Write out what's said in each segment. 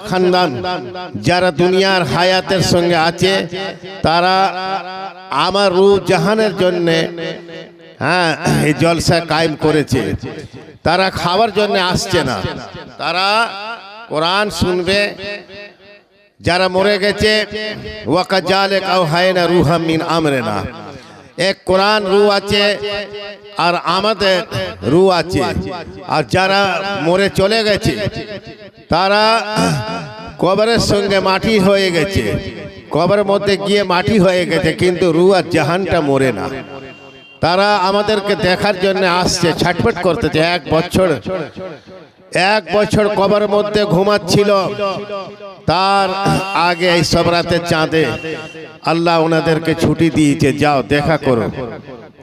খানদান যারা দুনিয়ার হায়াতের সঙ্গে আছে তারা আমার রূহ জাহানের জন্য এই জলসা কায়েম করেছে। তারা খাওয়ার জন্য আসছে না, তারা কোরআন শুনবে। যারা মরে গেছে ওয়াকাজালিকা আওহায়না রূহাম মিন আমরিনা, এক কোরআন রূহ আছে আর আমাদের রূহ আছে। আর যারা মরে চলে গেছে তারা কবরের সঙ্গে মাটি হয়ে গেছে, কবরের মধ্যে গিয়ে মাটি হয়ে গেছে, কিন্তু রূহ আর জাহানটা মরে না। তারা আমাদেরকে দেখার জন্য আসছে, ছটফট করতেছে। এক বছর কবরের মধ্যে ঘুমাচ্ছিল, তার আগে এই সব রাতে চাঁদে আল্লাহ ওনাদেরকে ছুটি দিয়েছে, যাও দেখা করো।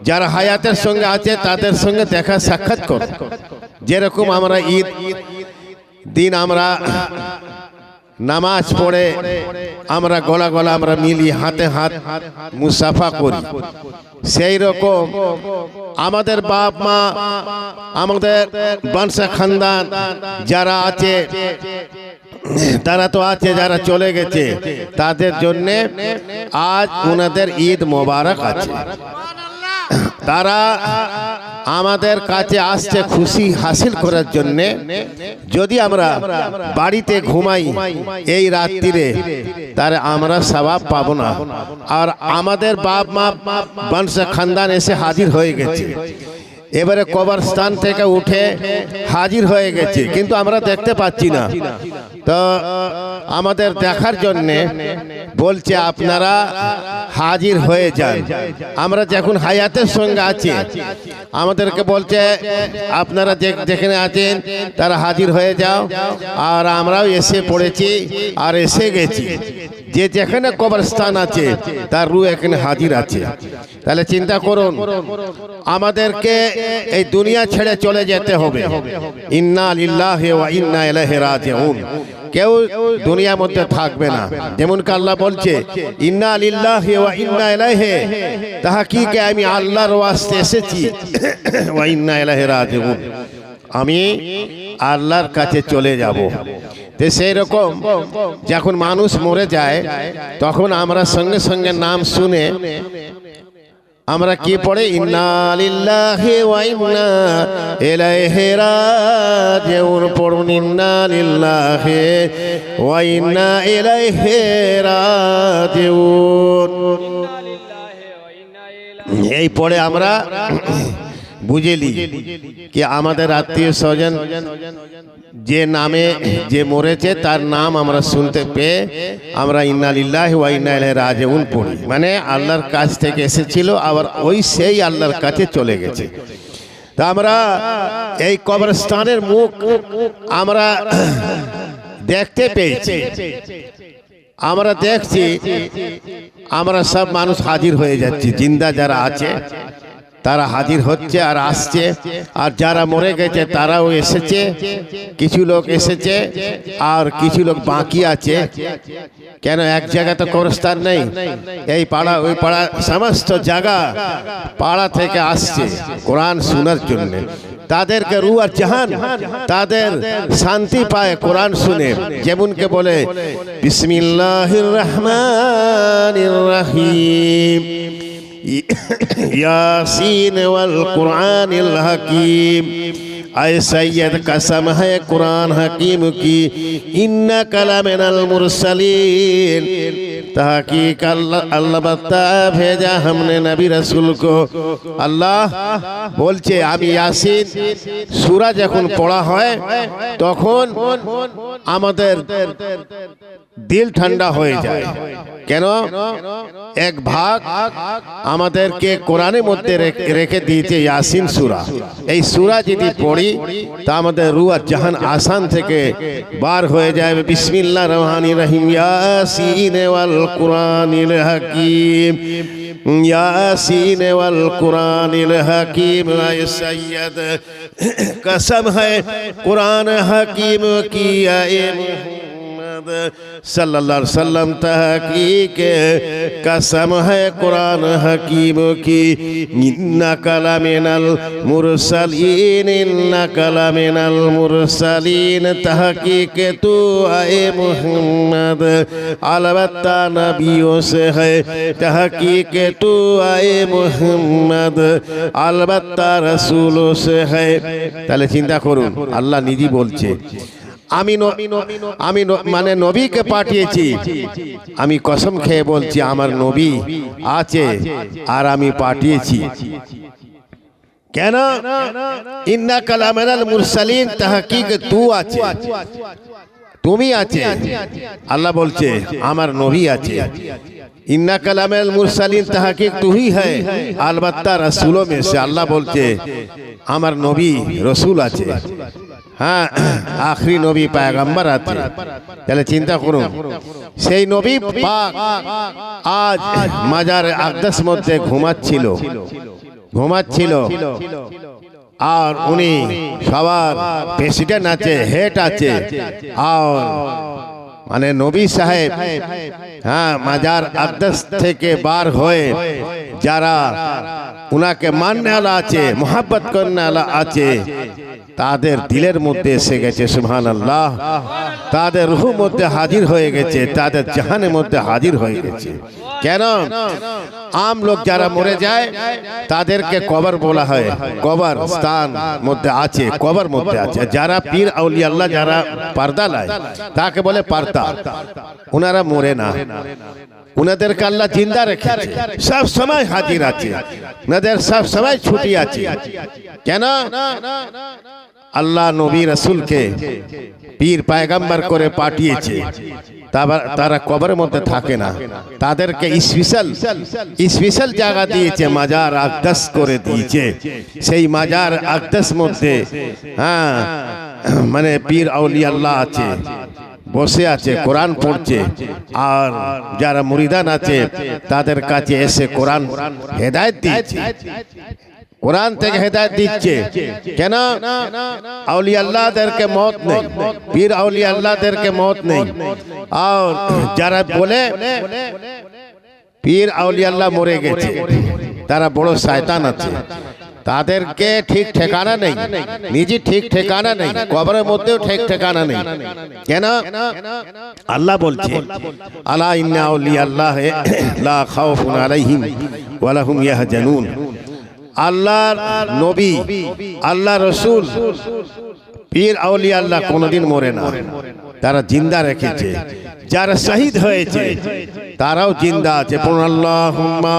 যারা হায়াতের সঙ্গে আছে তাদের সঙ্গে দেখা সাক্ষাৎ করো। যেরকম আমরা ঈদ দিন আমরা নামাজ পড়ে আমরা গলা গলা আমরা মিলি, হাতে হাত মুসাফা করি, সেই রকম আমাদের বাপ মা আমাদের বংশ খানদান যারা আছে তারা তো আছে, যারা চলে গেছে তাদের জন্য আজ ওনাদের ঈদ মোবারক আছে। তারা আমাদের কাছে আসছে খুশি হাসিল করার জন্য। যদি আমরা বাড়িতে ঘুমাই এই রাত্রিরে তাহলে আমরা সওয়াব পাবো না। আর আমাদের বাপ মা বংশ খানদান এসে হাজির হয়ে গেছে, এবারে কবরস্থান থেকে উঠে হাজির হয়ে গেছে, কিন্তু আমরা দেখতে পাচ্ছি না। তো আমাদের দেখার জন্যে বলছে আপনারা হাজির হয়ে যান। আমরা যখন হায়াতের সঙ্গে আছি আমাদেরকে বলছে আপনারা যেখানে আছেন তারা হাজির হয়ে যাও। আর আমরাও এসে পড়েছি আর এসে গেছি, যে যেখানে কবরস্থান আছে তার রূহ এখানে হাজির আছে। তাহলে চিন্তা করুন, আমাদেরকে এই দুনিয়া ছেড়ে চলে যেতে হবে। ইন্না লিল্লাহি ওয়া ইন্না ইলাইহি রাজিউন। কেউ দুনিয়ার মধ্যে থাকবে না। যেমন কি আল্লাহ বলছে ইন্না লিল্লাহি ওয়া ইন্না ইলাইহি, তাহকিকে আমি আল্লাহর ওয়াস্তে এসেছি, ওয়া ইন্না ইলাইহি রাজিউন, আমি আল্লাহর কাছে চলে যাব। তো সেই রকম যখন মানুষ মরে যায় তখন আমরা সঙ্গে সঙ্গে নাম শুনে আমরা কি পড়ে, ইন্না লিল্লাহি ওয়া ইন্না ইলাইহি রাজিউন পড়ুন। ইন্না লিল্লাহি ওয়া ইন্না ইলাইহি রাজিউন, এই পড়ে আমরা বুঝেলি কি আমাদের আত্মীয় স্বজন যে নামে যে মরেছে তার নাম আমরা শুনতে পেয়ে আমরা ইন্না লিল্লাহি ওয়া ইন্না ইলাইহি রাজিউন পড়ি। মানে আল্লাহর কাছ থেকে এসেছিল, আবার ওই সেই আল্লাহর কাছে চলে গেছে। তা আমরা এই কবরস্থানের মুখ আমরা দেখতে পেয়েছি, আমরা দেখছি, আমরা সব মানুষ হাজির হয়ে যাচ্ছি। জিন্দা যারা আছে তারা হাজির হচ্ছে আর আসছে, আর যারা মরে গেছে তারাও এসেছে। কিছু লোক এসেছে আর কিছু লোক বাকি আছে। কেন এক জায়গায় তো কবরস্থান নেই, এই পাড়া ওই পাড়া সমস্ত জায়গা পাড়া থেকে আসছে কোরআন শোনার জন্য। তাদেরকে রূহ আর জাহান তাদের শান্তি পায় কোরআন শুনে। যেমন কে বলে বিসমিল্লাহির রহমানির রহিম, यासीन वल कुरानिल हकीम, आए सैयद कसम है कुरान हकीम की, इन्नका लमिनल मुरसलीन, तहकीक अल्लाह बता भेजा हमने नबी रसूल को। আল্লাহ বলছে আমি ইয়াসিন সূরা যখন পড়া হয় তখন আমাদের দিল ঠান্ডা হয়ে যায়। কেন? এক ভাগ আমাদেরকে কোরআনের মধ্যে রেখে দিয়েছে ইয়াসিন সূরা। এই সূরা যদি পড়ি তা আমাদের রূহ আর জাহান আসান থেকে বার হয়ে যায়। বিসমিল্লাহির রহমানির রহিম, ইয়াসিন ওয়াল কুরআনিল হাকিম, यासीन वल कुरानिल हकीम, सैयद कसम है कुरान हकीम की, सल्लल्लाहु अलैहि वसल्लम तहकीक कसम है कुरान हकीम की इन्ना कलामिनल मुरसलीन इन्ना कलामिनल मुरसलीन तहकीक तू आए मोहम्मद अलबत्ता नबियों से है तहकीक तू आए मोहम्मद अलबत्ता रसूलों से है। তাহলে চিন্তা করুন আল্লাহ নিজেই বলছে আমি মানে নবীকে পাঠিয়েছি, আমি কসম খেয়ে বলছি আমার নবী আছে আর আমি পাঠিয়েছি। কেন? ইন্না কালামিনাল মুরসালিন তাহকিক তু আছে, তুমি আছে। আল্লাহ বলছে আমার নবী আছে। इन्ना कलामेल मुरसलीन तहकीक तू ही है अलबत्ता रसूलों में से अल्लाह बोलते आमार नबी रसूल आछे। हाँ आखिरी नबी पैगम्बर आते। তাহলে চিন্তা করুন সেই নবী পাক আজ মাজার আকদাস মধ্যে ঘুমাচ্ছিল আর উনি সবার প্রেসিডেন্ট আছে, হেড আছে। আর মানে নবী সাহেব হ্যাঁ মাজার আকদাস থেকে বার হয়ে যারা উনাকে মাননে वाला আছে, মোহাব্বত করনে वाला আছে, তাদের দিলের মধ্যে এসে গেছে সুবহানাল্লাহ। তাদের রূহের মধ্যে হাজির হয়ে গেছে, তাদের জাহানের মধ্যে হাজির হয়ে গেছে। কেন? আম লোক যারা মরে যায় তাদেরকে কবর বলা হয়, কবর স্থান মধ্যে আছে, কবর মধ্যে আছে। যারা পীর আউলিয়া আল্লাহ যারা পর্দা লায় তাকে বলে পর্দা। ওনারা মরে না, উনাদেরকে আল্লাহ জিন্দা রেখেছে, সব সময় হাজির আছে, ওনাদের সব সময় ছুটি আছে। কেন? আল্লাহ নবী রাসূলকে পীর পয়গম্বর করে পাঠিয়েছে। তারা কবরের মধ্যে থাকে না, তাদেরকে স্পেশাল জায়গা দিয়েছে, মাজার আকদাস করে দিয়েছে। সেই মাজার আকদাস মধ্যে হ্যাঁ মানে পীর আউলিয়া আল্লাহ আছে, বসে আছে, কোরআন পড়ছে। আর যারা মুরিদান আছে তাদের কাছে এসে কোরআন হেদায়েত দিচ্ছে, কোরআন থেকে হেদায়েত দিচ্ছে। কেন? আউলিয়া আল্লাহদেরকে মত নেই, পীর আউলিয়া আল্লাহদেরকে মত নেই। আর যারা বলে পীর আউলিয়া আল্লাহ মরে গেছে তারা বড় শয়তান আছে, তাদেরকে ঠিক ঠিকানা নেই, নিজে ঠিক ঠিকানা নেই, কবরের মধ্যেও ঠিক ঠিকানা নেই। কেন? আল্লাহ বলছে আলা ইন্না আউলিয়া আল্লাহ লা খাউফুন আলাইহিম ওয়া লাহুম ইয়াহজানুন। আল্লাহর নবী, আল্লাহ রসুল, পীর আউলিয়া আল্লাহ কোনোদিন মরে না, তারা জিন্দা রেখেছে। যারা শহীদ হয়েছে তারাও জিন্দা আছে। পড়ুন আল্লাহুম্মা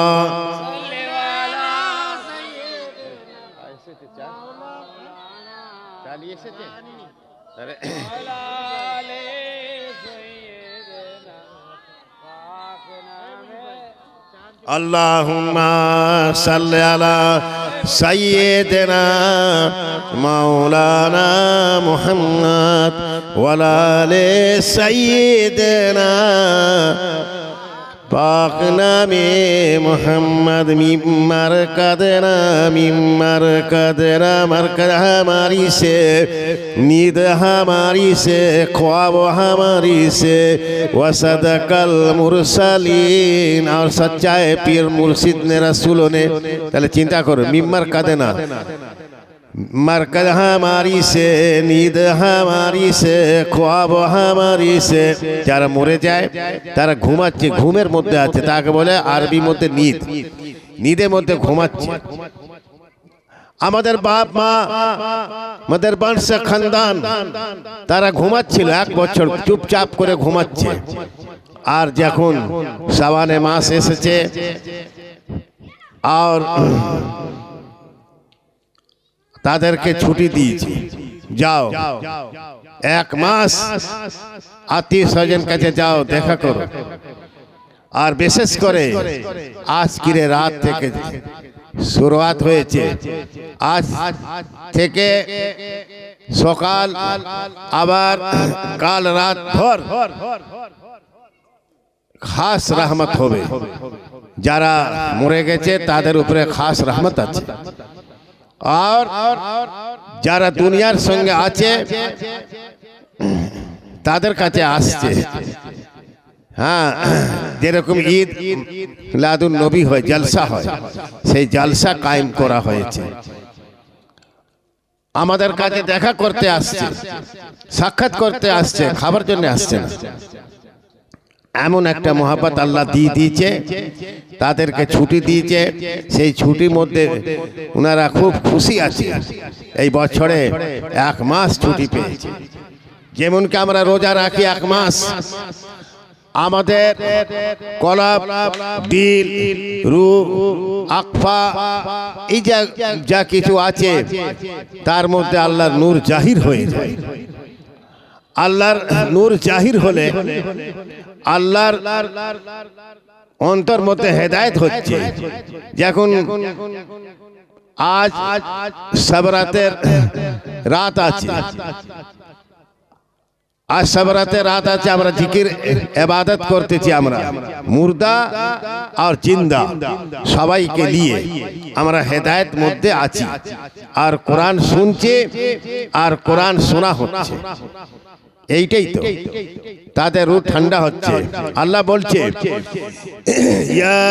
अल्लाहुम्मा सल्लि अला सय्यिदिना मौलाना मुहम्मद वला आले सय्यिदिना पाक नामे मोहम्मद मिम्मर कदरा मरकद हमारी से, नींद हमारी से, ख्वाब हमारी से, वसदकल मुरसलीन। और सच्चाए पीर मुर्शिद ने रसूलों ने। তাহলে চিন্তা করো मिम्मर कदना मरकद हमारी से, नींद हमारी से, ख्वाब हमारी से। যারা মরে যায় তারা ঘুমাচ্ছে, ঘুমের মধ্যে আছে, তাকে বলে আরবি মধ্যে নিদ, নিদের মধ্যে ঘুমাচ্ছে। আমাদের বাপ মা, আমাদের বংশ খানদান তারা ঘুমাচ্ছিল 1 বছর চুপচাপ করে ঘুমাচ্ছে। আর যখন শাবানে মাস এসেছে আর তাদেরকে ছুটি দিয়েছি, যাও 1 মাস আত্মীয় স্বজন কাছে যাও, দেখা করো। আর বিশেষ করে আজকের রাত থেকে শুরুয়াত হয়েছে, আজ থেকে সকাল আবার কাল রাত ভর খাস রহমত হবে। যারা মরে গেছে তাদের উপরে খাস রহমত আছে। আর যারা দুনিয়ার সঙ্গে আছে তাদের কাছে আসছে। হ্যাঁ, যেরকম ঈদ মিলাদুন নবী হয়, জলসা হয়, সেই জলসা কায়েম করা হয়েছে। আমাদের কাছে দেখা করতে আসছে, সাক্ষাৎ করতে আসছে, খাবার জন্য আসছে না। এমন একটা মোহাব্বত আল্লাহ দিয়ে দিয়েছে, তাদেরকে ছুটি দিয়েছে। সেই ছুটির মধ্যে ওনারা খুব খুশি আছে। এই বছরে 1 মাস ছুটি পেয়েছে। যেমন কি আমরা রোজা রাখি 1 মাস, আমাদের কলাপ, দিল, রূহ, আকফা, এই যা কিছু আছে তার মধ্যে আল্লাহর নূর জাহির হয়ে যায়। আল্লাহর নূর জাহির হলে আল্লাহর অন্তর মধ্যে হেদায়েত হচ্ছে। যখন আজ সবরাতের রাত আছে, আজ সবরাতের রাত আছে, আমরা জিকির ইবাদত করতেছি। আমরা মুর্দা আর জিন্দা সবাইকে নিয়ে আমরা হেদায়েত মধ্যে আছি, আর কোরআন শুনছে আর কোরআন শোনা হচ্ছে। এইটাই তো তাদের রূহ ঠান্ডা হচ্ছে। আল্লাহ বলছে, ইয়া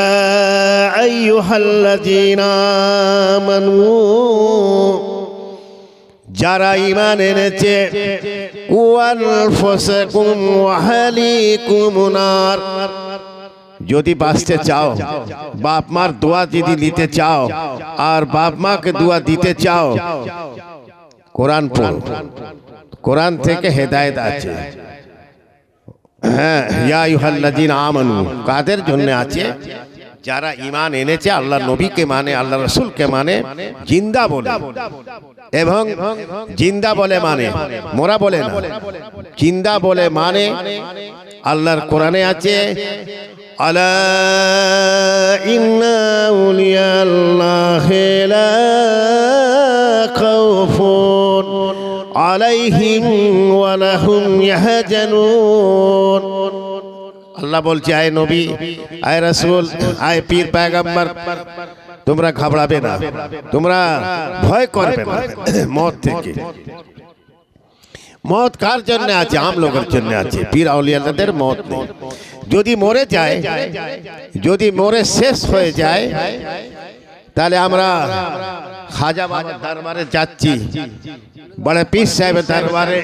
আইয়ুহাল্লাযীনা আমানু, যারা ঈমান এনেছে, ওয়ানফুসাকুম ওয়া আহলিকুম নার, যদি বাঁচতে চাও, বাপ মার দোয়া যদি নিতে চাও আর বাপ মাকে দোয়া দিতে চাও, কোরআন পড়ো। কোরআন থেকে হেদায়েত আছে। হ্যাঁ, ইয়া আইয়ুহাল্লাযীনা আমানু কাদের জন্য আছে? যারা ঈমান এনেছে, আল্লাহ নবীকে মানে, আল্লাহ রাসূলকে মানে, জিন্দা বলে। এবং জিন্দা বলে মানে মোরা বলে না, জিন্দা বলে মানে আল্লাহর কোরআনে আছে, আলা ইন্না আউলিয়াল্লাহি লা খাউফুন আলাইহিম ওয়া লাহুম ইয়াহজানুন। আল্লাহ বলছে, আয় নবী, আয় রাসূল, আয় পীর পয়গম্বর, তোমরা ঘাবড়াবে না, তোমরা ভয় করবে না মওত থেকে। মওত কার জন্য আছে? আম লোকের জন্য আছে। পীর আউলিয়াদের মওত নেই। যদি মরে যায়, যদি মরে শেষ হয়ে যায়, তাহলে আমরা খাজা বাবার দরবারে যাচ্ছি, বড় পীর সাহেবের দরবারে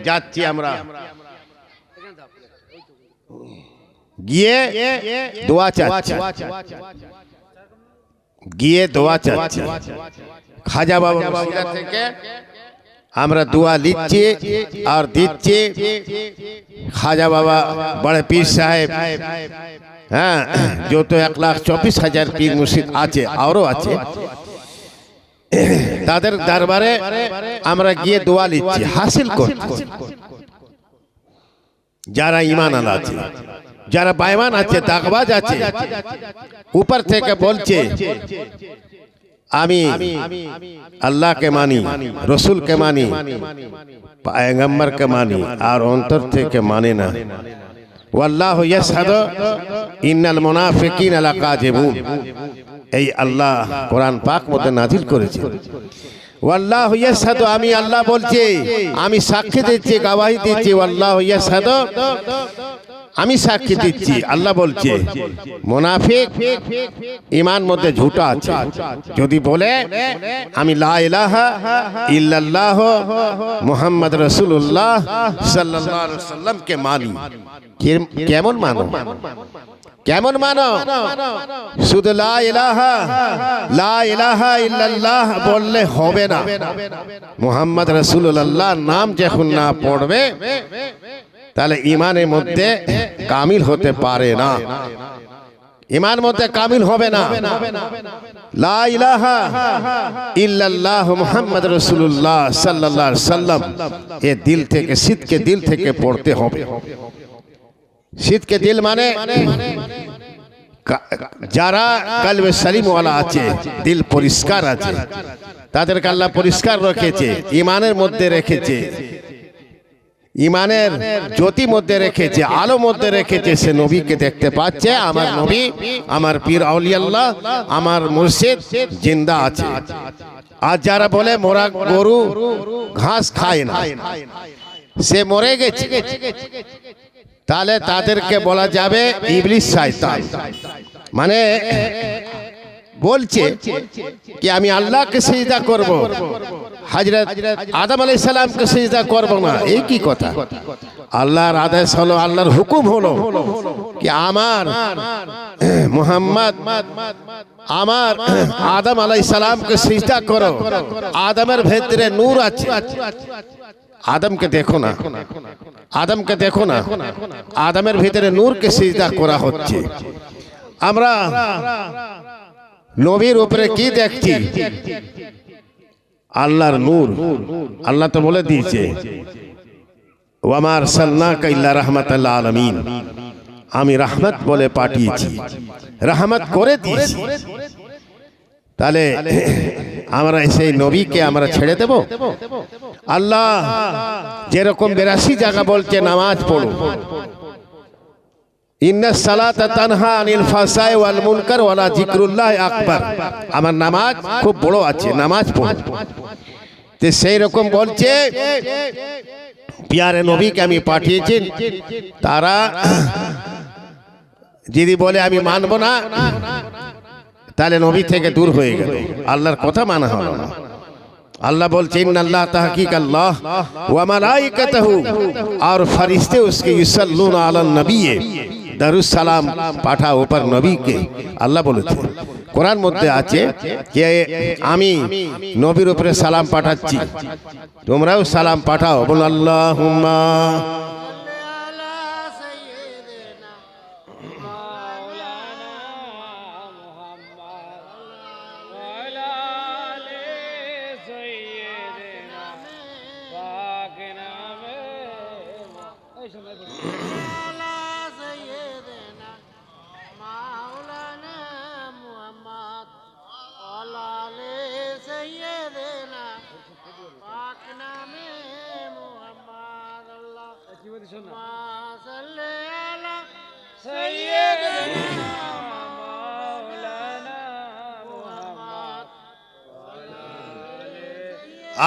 যাচ্ছি, আমরা গিয়ে দোয়া চাচ্ছি, গিয়ে দোয়া চাচ্ছি। খাজা বাবার ওসিলা থেকে আমরা দোয়া নিচ্ছি আর দিচ্ছি। খাজা বাবা বড় পীর সাহেব, হ্যাঁ, যত 1,24,000 পীর মুর্শিদ আছে, আরো আছে, তাদের দরবারে আমরা গিয়ে দোয়া নিচ্ছি, হাসিল করছি। যারা ঈমান আলা আছে, যারা বেঈমান আছে, দাগবাজ আছে, উপর থেকে বলছে আমি আল্লাহকে মানি, রসুলকে মানি, পয়গম্বরকে মানি, আর অন্তর থেকে মানে না। ওয়াল্লাহু ইয়াশহাদু ইন্নাল মুনাফিকিনা লাকাযিবুন। এই আল্লাহ কোরআন পাক মধ্যে নাজিল করেছে। ওয়াল্লাহু ইয়াশহাদু, আমি আল্লাহ বলছি, আমি সাক্ষী দিচ্ছি, গবাহি দিচ্ছি। ওয়াল্লাহু ইয়াশহাদু, আমি সাক্ষী দিচ্ছি। আল্লাহ বলছে মুনাফিক ঈমান মধ্যে ঝুটা আছে। যদি বলে আমি লা ইলাহা ইল্লাল্লাহ মুহাম্মদ রাসূলুল্লাহ সাল্লাল্লাহু আলাইহি ওয়াসাল্লাম কে মানি, কেমন মানো? কেমন মানো? শুধু লা ইলাহা ইল্লাল্লাহ বললে হবে না। মুহাম্মদ রাসূলুল্লাহ নাম যখন না পড়বে, তাহলে ঈমানের মধ্যে কামিল হতে পারে না, ঈমান মধ্যে কামিল হবে না। লা ইলাহা ইল্লাল্লাহ মুহাম্মদ রাসূলুল্লাহ সাল্লাল্লাহু আলাইহি ওয়াসাল্লাম এ দিল থেকে, সিদকে দিল থেকে পড়তে হবে। সিদকে দিল মানে যারা কলবে সলিম ওয়ালা আছে, দিল পরিষ্কার আছে, তাদেরকে আল্লাহ পরিষ্কার রেখেছে, ঈমানের মধ্যে রেখেছে, ঈমানের জ্যোতি মধ্যে রেখেছে, আলো মধ্যে রেখেছে। সে নবীকে দেখতে পাচ্ছে, আমার নবী, আমার পীর আউলিয়াল্লাহ, আমার মুর্শিদ জিন্দা আছে। আর যারা বলে মোরা গরু ঘাস খায় না, সে মরে গেছে, তাহলে তাদেরকে বলা যাবে ইবলিস শয়তান। মানে বলছে কি আমি আল্লাহকে সিজদা করব, হযরত আদম আলাইহিস সালামকে সিজদা করব না। এই কি কথা? আল্লাহর আদেশ হলো, আল্লাহর হুকুম হলো কি আমার মুহাম্মদ আমার আদম আলাইহিস সালামকে সিজদা করো। আদমের ভেতরে নূর আছে, আদমকে দেখো না, আদমকে দেখো না, আদমের ভিতরে নূরকে সিজদা করা হচ্ছে। আমরা নবীর উপরে কি দেখছি? আল্লাহর নূর। আল্লাহ তো বলে দিয়েছে ওয়ামা আরসালনাকা ইল্লা রাহমাতাল লিল আলামিন, আমি রহমত বলে পাঠিয়েছি, রহমত করে দিয়েছি। তাহলে আমরা সেই নবীকে আমরা ছেড়ে দেব? আল্লাহ যেরকম 82 জায়গা বলছে নামাজ পড়ো, ইন্নাস সালাতা তানহা আনিল ফাহশাই ওয়াল মুনকার ওয়ালা যিকরুল্লাহ আকবার, আমার নামাজ খুব বড় আছে, নামাজ পড়ো। তো সেই রকম বলছে প্যারে নবীকে আমি পাঠিয়েছি। তারা যদি বলে আমি মানব না, তাহলে নবী থেকে দূর হয়ে গেল, আল্লাহর কথা মানা হলো না। আল্লাহ বলছে ইন্নাল্লাহ তাহকিক আল্লাহ ওয়া মালাইকাতুহু, আর ফেরেশতে उसके ইউসাল্লুনা আলান নবী, দারুস সালাম পাঠাও উপর নবীকে। আল্লাহ বলেছে কোরআন মধ্যে আছে যে আমি নবীর উপরে সালাম পাঠাচ্ছি, তোমরাও সালাম পাঠাও। বল আল্লাহুম্মা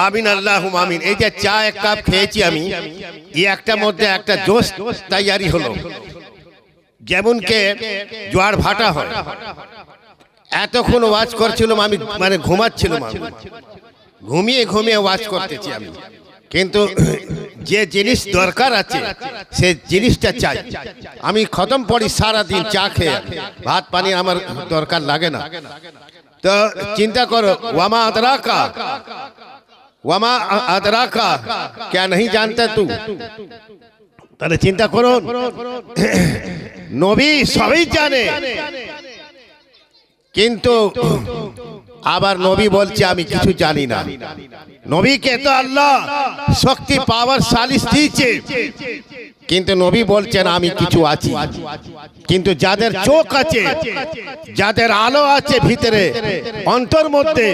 আমিন আল্লাহুম্মা আমিন। এই যে চা এক কাপ খেয়েছি আমি, এই একটা মধ্যে একটা জোশ তৈরি হলো, যেমন কে জোয়ার ভাটা হয়। এতক্ষণ ওয়াজ করছিলাম আমি, মানে ঘুমাচ্ছিলাম, ঘুমিয়ে ঘুমিয়ে ওয়াজ করতেছি আমি, কিন্তু যে জিনিস দরকার আছে সে জিনিসটা চাই। আমি খতম পড়ি সারা দিন চা খেয়ে, ভাত পানি আমার দরকার লাগে না। তো চিন্তা করো ওয়ামা আদরাকা, ওয়ামা আদরাকা क्या नहीं जानता तू? তাহলে চিন্তা করো, নবী সবই জানে, কিন্তু আবার নবী বলছে আমি কিছু জানি না। নবীকে তো আল্লাহ শক্তি পাওয়ার সালিস দিয়েছে, কিন্তু নবী বলছেন আমি কিছু আছি। কিন্তু যাদের চোখ আছে, যাদের আলো আছে ভিতরে অন্তর মধ্যে,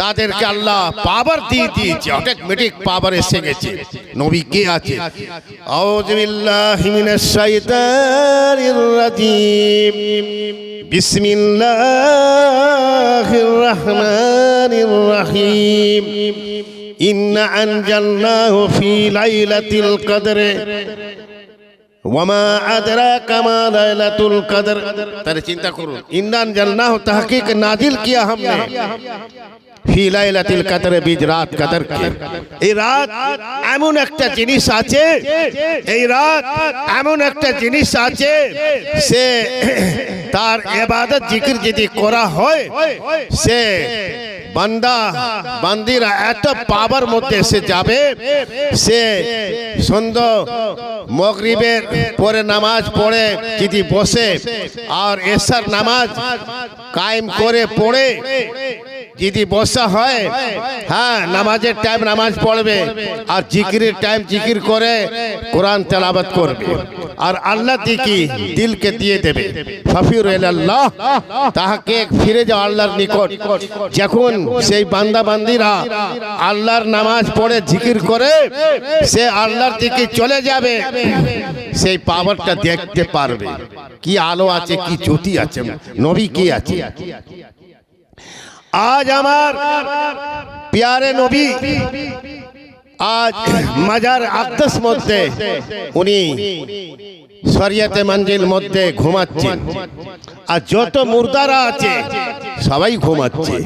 তাদেরকে আল্লাহ পাওয়ার দিয়ে দিয়েছে, অটোমেটিক পাওয়ার এসে গেছে। নবী কে আছে? আউযু বিল্লাহি মিনাশ শাইতানির রাজিম, বিসমিল্লাহির রহমানির রহিম, ইন্না আনজালনাহু ফি লাইলাতিল কদর ওয়ামা আদরাকা মা লাইলাতুল কদর। তাহলে চিন্তা করুন, ইন্না আনজালনাহু তাহকিক নাজিল কিয়া हमने ফি লাইলাতিল কদর, বীজ রাত কদর কে। এই রাত এমন একটা জিনিস আছে, এই রাত এমন একটা জিনিস আছে, সে তার ইবাদত জিকির যদি করা হয়, সে বান্দা বান্দিরা এত পাওয়ার মধ্যে এসে যাবে, সে সন্ধ্যা মাগরিবের পরে নামাজ পড়ে যদি বসে আর এশার নামাজ কায়েম করে পড়ে যদি বসা হয়, হ্যাঁ নামাজের টাইম নামাজ পড়বে, আর জিকিরের টাইম জিকির করে কোরআন তেলাওয়াত করবে, আর আল্লাহ দিকে দিলকে দিয়ে দেবে। ফাফির ইলাল্লাহ, তাহাকে ফিরে যাও আল্লাহর নিকট। যখন সেই বান্দা বান্দিরা আল্লাহর নামাজ পড়ে জিকির করে, সে আল্লাহর দিকে চলে যাবে, সেই পাওয়ারটা দেখতে পারবে, কি আলো আছে, কি জ্যোতি আছে, নবী কি আছে। আজ আমার প্যারে নবী আজ মাজার আকদাস মধ্যে উনি শরিয়তে মঞ্জিল মধ্যে ঘুমাচ্ছেন, আর যত মুর্দারা আছে সবাই ঘুমাচ্ছে।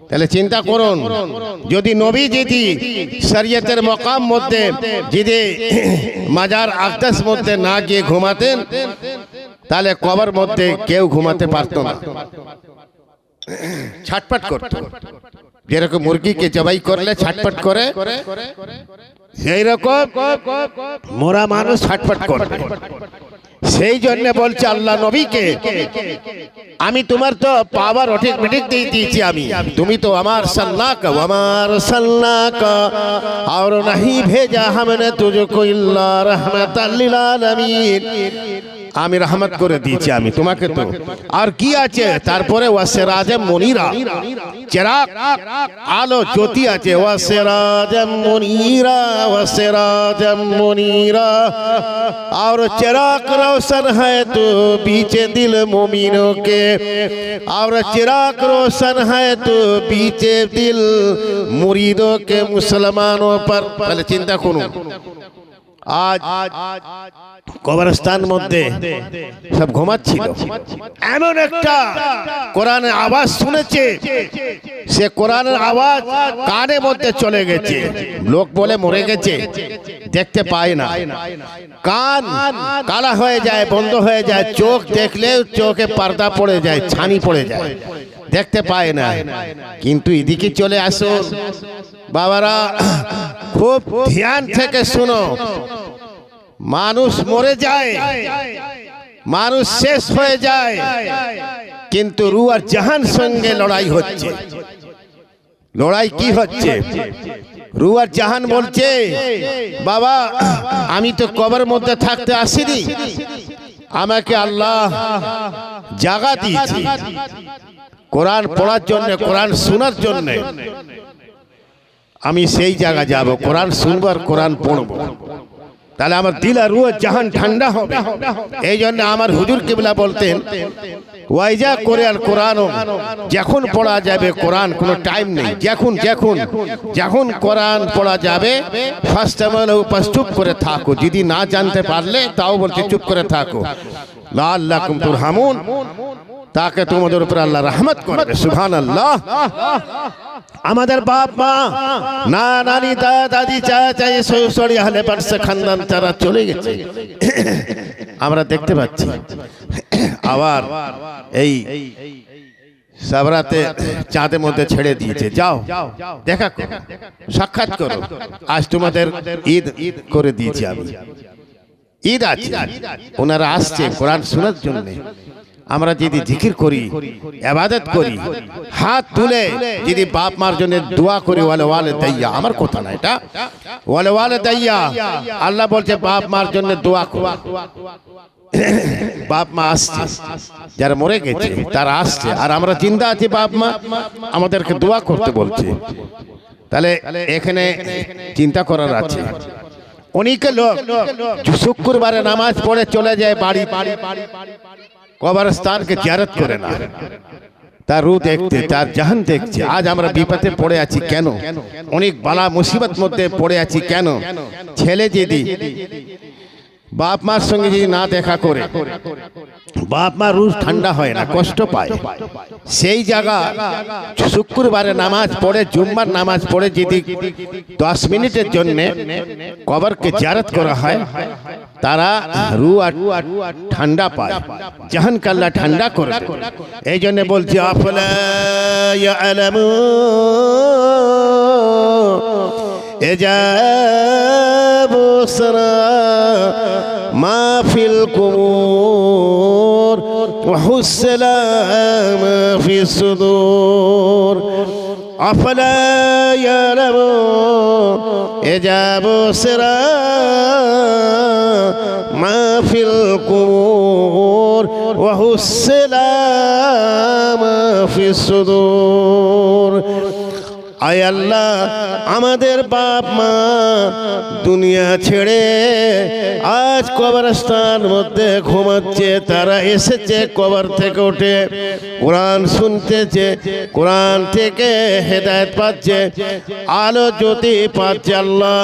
তাহলে চিন্তা করুন, যদি নবী যদি শরিয়তের মকাম মধ্যে যদি মাজার আকদাস মধ্যে না গিয়ে ঘুমাতেন, তাহলে কবর মধ্যে কেউ ঘুমাতে পারতো না, ছটপট করতো। যেরকম মুরগিকে জবাই করলে ছটপট করে, সেই রকম মোরা মানুষ ছটপট করবে। সেই জন্য বলছে আল্লাহ নবীকে, আমি তোমার তো পাওয়ার অটোমেটিক দিয়ে দিয়েছি, আমি তুমি তো আমার সল্লাকা और नहीं भेजा हमने तुझको इल्ला रहमतल लिल आलमीन, আমি রহমত করে দিয়েছি আমি তোমাকে। তো আর কি আছে তারপরে ওয়াসিরাজে মুনিরা, চিরাগ আলো জ্যোতি আছে, ওয়াসিরাজে মুনিরা ওয়াসিরাজে মুনিরা और चिराग रोशन है तो बीचे दिल मोमिनों के और चिराग रोशन है तो बीचे दिल मुरीदों के मुसलमानों पर। তাহলে চিন্তা করুন, আজ কবরস্থান মধ্যে সব ঘুমাচ্ছিল, এমন একটা কোরআনের আওয়াজ শুনেছে, সে কোরআনের আওয়াজ কানের মধ্যে চলে গেছে। লোক বলে মরে গেছে, দেখতে পায় না, কান কালা হয়ে যায়, বন্ধ হয়ে যায়, চোখ দেখলে চোখে পর্দা পড়ে যায়, ছানি পড়ে যায়, দেখতে পায় না। কিন্তু এদিকে চলে আসো বাবারা, খুব ধ্যান থেকে শুনো, মানুষ মরে যায়, মানুষ শেষ হয়ে যায়, কিন্তু রূহ আর জাহান সঙ্গে লড়াই হচ্ছে। লড়াই কি হচ্ছে? রূহ আর জাহান বলছে, বাবা আমি তো কবরের মধ্যে থাকতে আসিনি, আমাকে আল্লাহ জাগা দিয়েছে কোরআন পড়ার জন্য, কোরআন শোনার জন্য। আমি সেই জায়গা যাব, কোরআন শুনবো আর কোরআন পড়বো, তাহলে আমার দিল আর রূহ জাহান ঠান্ডা হবে। এই জন্য আমার হুজুর কিবলা বলতেন, ওয়াইজা করে আর কোরআন, যখন পড়া যাবে কোরআন, কোনো টাইম নেই, যখন যখন যখন কোরআন পড়া যাবে ফার্স্ট টাইমে উপাস চুপ করে থাকো, যদি না জানতে পারলে তাও বলছে চুপ করে থাকো, লাআল্লাকুম তুরহামুন, তাকে তোমাদের উপর আল্লাহ রহমত করবে। সুবহানাল্লাহ। আমাদের বাপ মা, না নানি, দাদি, চাচা, শ্বশুর, আহলে পারসে খানদান তারা চলে গেছে, আমরা দেখতে পাচ্ছি। আবার এই সাবরাতে চাঁদের মধ্যে ছেড়ে দিয়েছে, যাও দেখা করো, সাক্ষাৎ করো। আজ তোমাদের ঈদ করে দিয়েছি আমি, ঈদ আছে, ওনারা আসছে কোরআন শোনার জন্য। আমরা যদি জিকির করি, ইবাদত করি, হাত তুলে যদি বাপ মার জন্য দোয়া করি, ওয়ালে দাইয়া, আমার কথা না এটা, ওয়ালে দাইয়া, আল্লাহ বলছে বাপ মার জন্য দোয়া করো। বাপ মা আসছে, যারা মরে গেছে তারা আসছে, আর আমরা জিন্দা আছি, বাপ মা আমাদেরকে দোয়া করতে বলছে। তাহলে এখানে চিন্তা করার আছে। অনেক লোক শুক্রবারে নামাজ পড়ে চলে যায় বাড়ি, কবরস্থানকে জিয়ারত করে না, তার রূহ দেখতে, তার জাহান দেখছে। আজ আমরা বিপদে পড়ে আছি কেন? অনেক বালা মুসিবত মধ্যে পড়ে আছি কেন? ছেলে যদি বাপ মার সঙ্গে যদি না দেখা করে, বাপ মা রূহ ঠান্ডা হয় না, কষ্ট পায়। সেই জায়গা শুক্রবারে নামাজ পড়ে, জুম্মার নামাজ পড়ে যদি 10 মিনিটের জন্য কবরকে জিয়ারত করা হয়, তারা রূহ ঠান্ডা পায়, জাহান কাল্লা ঠান্ডা করে। এই জন্য বলছি, আফলা ইয়ালামু ইজাবু সরা মা ফিল কুবুর ওয়া হুসলা মা ফিস সুদুর। আফলা ইয়ালামু ইজাবু সরা মা ফিল কুবুর ওয়া হুসলা মা ফিস সুদুর। আয় আল্লাহ আমাদের বাপ মা দুনিয়া ছেড়ে আজ কবরস্থান মধ্যে ঘুমাচ্ছে, তারা এসেছে কবর থেকে উঠে কোরআন শুনতেছে, কোরআন থেকে হেদায়েত পাচ্ছে, আলো জ্যোতি পাচ্ছে। আল্লাহ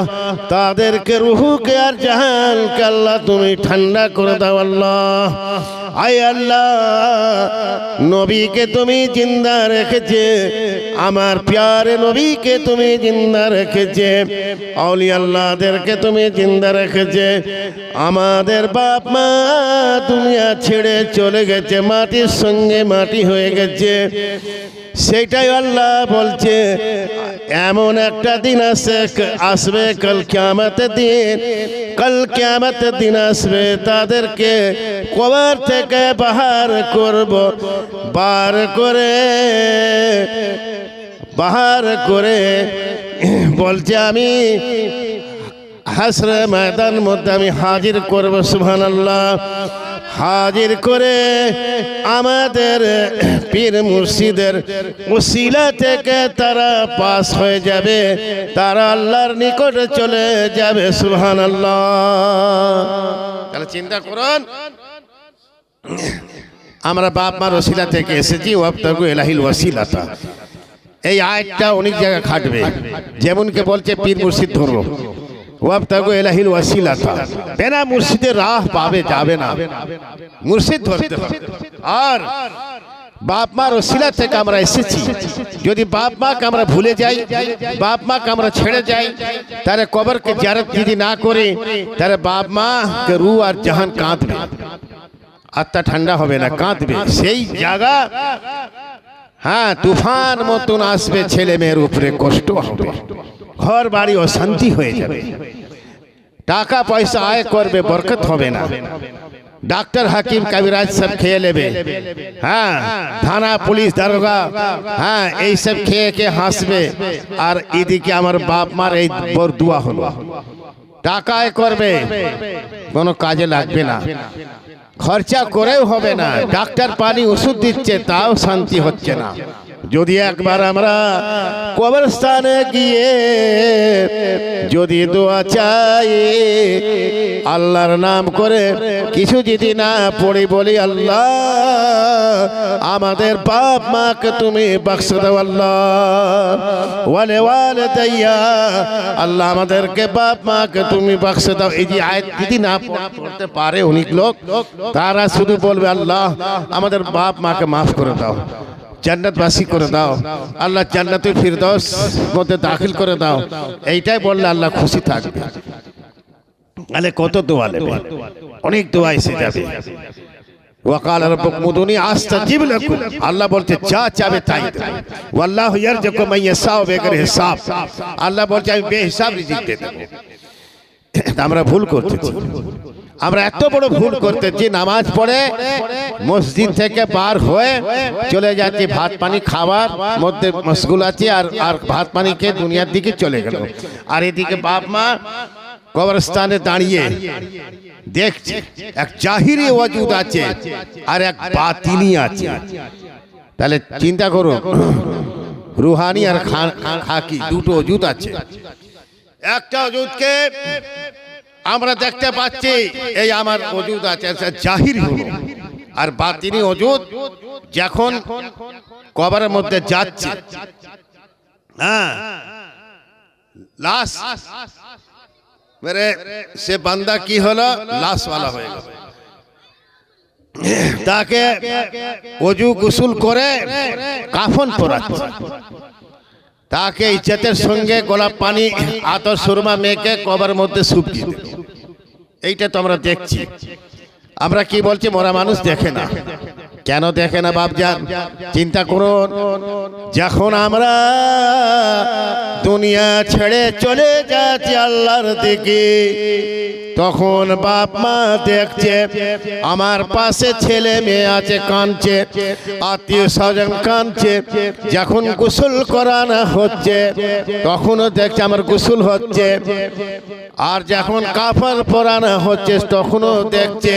তাদেরকে রুহুকে আর জাহানকে আল্লাহ তুমি ঠান্ডা করে দাও আল্লাহ। আয় আল্লাহ নবীকে তুমি জিন্দা রেখেছে, আমার প্যারে নবীকে তুমি জিন্দা রেখেছে, আউলিয়া আল্লাহদেরকে তুমি জিন্দা রেখেছে। আমাদের বাপ মা দুনিয়া ছেড়ে চলে গেছে, মাটির সঙ্গে মাটি হয়ে গেছে। সেটাই আল্লাহ বলছে এমন একটা দিন আসবে কাল কিয়ামতের দিন, কাল কিয়ামতের দিন আসবে, তাদেরকে কবর থেকে বাহার করব, বার করে বলছে আমি হাসরে ময়দান মধ্যে আমি হাজির করব। সুবহানাল্লাহ। হাজির করে আমাদের পীর মুর্শিদের ওসিলা থেকে তারা পাস হয়ে যাবে, তারা আল্লাহর নিকটে চলে যাবে। সুবহানাল্লাহ। তাহলে চিন্তা করুন, আমরা বাপ মার ওসিলা থেকে এসেছি, ওয়াবতাগু ইলাহিল ওয়াসিলাতা। এই আয়াতটা অনেক জায়গায় খাটবে, যেমন কে বলছে পীর মুর্শিদ ধরো, ওয়াবতাগু ইলাহিল ওয়াসিলাতা, বিনা মুর্শিদের রাহ পাবে যাবে না, মুর্শিদ ধরতে হবে। আর বাপ মার ওসিলা থেকে আমরা এসেছি, যদি বাপ মাকে আমরা ভুলে যাই, বাপ মাকে আমরা ছেড়ে যাই, তাহলে কবরকে জিয়ারত যদি না করি, তাহলে বাপ মাকে রূহ আর জাহান কাঁদবে, আত্মা ঠান্ডা হবে না, কাঁদবে। সেই জায়গা হ্যাঁ তুফান মতন আসবে, ছেলে মেয়ের উপরে কষ্ট হবে, ঘর বাড়ি অশান্তি হয়ে যাবে, টাকা পয়সা আয় করবে, বরকত হবে না, ডাক্তার হাকিম কবিরাজ সব খেয়ে নেবে, হ্যাঁ থানা পুলিশ দারোগা হ্যাঁ এইসব খেয়ে কে হাসবে। আর এদিকে আমার বাপ মার এই বড় দোয়া হলো, টাকা আয় করবে, কোনো কাজে লাগবে না, খরচা করেও হবে না, ডাক্তার পানি ওষুধ দিচ্ছে তাও শান্তি হচ্ছে না। যদি একবার আমরা কবরস্থানে গিয়ে যদি দোয়া চাই, আল্লাহর নাম করে কিছু যদি না পড়ি, বলি আল্লাহ আমাদের বাপ মাকে তুমি বখশ দাও, আল্লাহ ওয়ালে ওয়ালিদাইয়া, আল্লাহ আমাদেরকে বাপ মাকে তুমি বখশ দাও। এই যে আয়াত যদি না পড়তে পারে অনেক লোক, তারা শুধু বলবে আল্লাহ আমাদের বাপ মাকে মাফ করে দাও, জান্নাতবাসী করে দাও, আল্লাহ জান্নাতুল ফিরদৌস মধ্যে দাখিল করে দাও, এইটাই বললে আল্লাহ খুশি থাকবে। আলে কত দোয়া নেবে, অনেক দোয়া এসে যাবে। ওয়াকাল রাব্বুকুম উদুনি আস্তাজিব লাকুম, আল্লাহ বলছে যা চাবে তাই দেব। ওয়াল্লাহু ইয়ারযুকু মান ইয়াশাউ বিগৈর হিসাব, আল্লাহ বলছে আমি বেহিসাব রিজিক দেব। আমরা ভুল করতেছি, আমরা এত বড় ভুল করতেছি, নামাজ পড়ে মসজিদ থেকে বার হয়ে চলে যাচ্ছি, ভাত পানি খাওয়ার মধ্যে মশগুল আছে, আর ভাত পানি খেয়ে দুনিয়ার দিকে চলে গেল। আর এদিকে বাপ মা কবরস্থানে দাঁড়িয়ে দেখছে, এক জাহিরি ওয়াজুদ আছে আর এক বাতিনি আছে। তাহলে চিন্তা করো, রুহানি আর খাকি দুটো ওজুদ আছে। একটা ওজুদকে আমরা দেখতে পাচ্ছি, এই আমার ওজুদ আছে, জাহিরি হলো, আর বাতিনি ওজুদ যখন কবরের মধ্যে যাচ্ছে, হ্যাঁ লাশ মেরে সে বান্দা কি হলো, লাশওয়ালা হয়ে গেল। তাকে ওজু গোসল করে কাফন পরাচ্ছে, তাকে ইজ্জতের সঙ্গে গোলাপ পানি আতর সুরমা মেখে কবরের মধ্যে শুকিয়ে দিল। এইটা তো আমরা দেখছি। আমরা কি বলছি, মরা মানুষ দেখে না, কেন দেখে না বাপজান? চিন্তা করুন, যখন আমরা দুনিয়া ছেড়ে চলে যাচ্ছি আল্লাহর দিকে, তখন বাপ মা দেখছে আমার পাশে ছেলে মেয়ে আছে কাঁদছে, আত্মীয় স্বজন কাঁদছে, যখন গোসল করানো হচ্ছে তখনও দেখছে আমার গোসল হচ্ছে, আর যখন কাফন পরানো হচ্ছে তখনও দেখছে,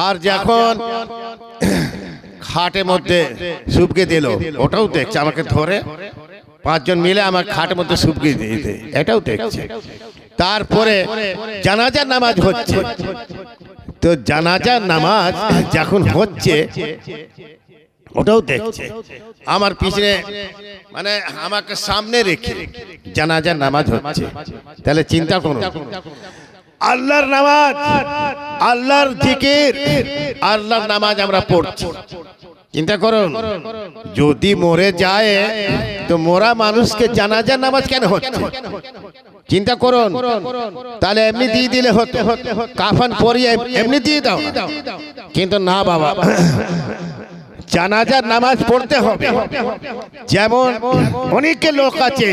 আর যখন খাটের মধ্যে শুবকে দিল ওটাও দেখছে, আমাকে ধরে পাঁচজন মিলে আমার খাটের মধ্যে শুকিয়ে দিয়েছে, এটাও দেখছে। তারপরে জানাজার নামাজ হচ্ছে, তো জানাজার নামাজ যখন হচ্ছে ওটাও দেখছে। আমার পিছনে মানে আমাকে সামনে রেখে জানাজার নামাজ হচ্ছে। তাহলে চিন্তা করুন, আল্লাহর নামাজ, আল্লাহর জিকির, আল্লাহর নামাজ আমরা পড়ছি। চিন্তা করুন, যদি মরে যায় তো মরা মানুষকে জানাজার নামাজ কেন হচ্ছে? চিন্তা করুন, তাহলে এমনি দিয়ে দিলে হতো, কাফন পরিয়ে এমনি দিয়ে দাও। কিন্তু না বাবা, জানাজার নামাজ পড়তে হবে। যেমন অনেকে লোক আছে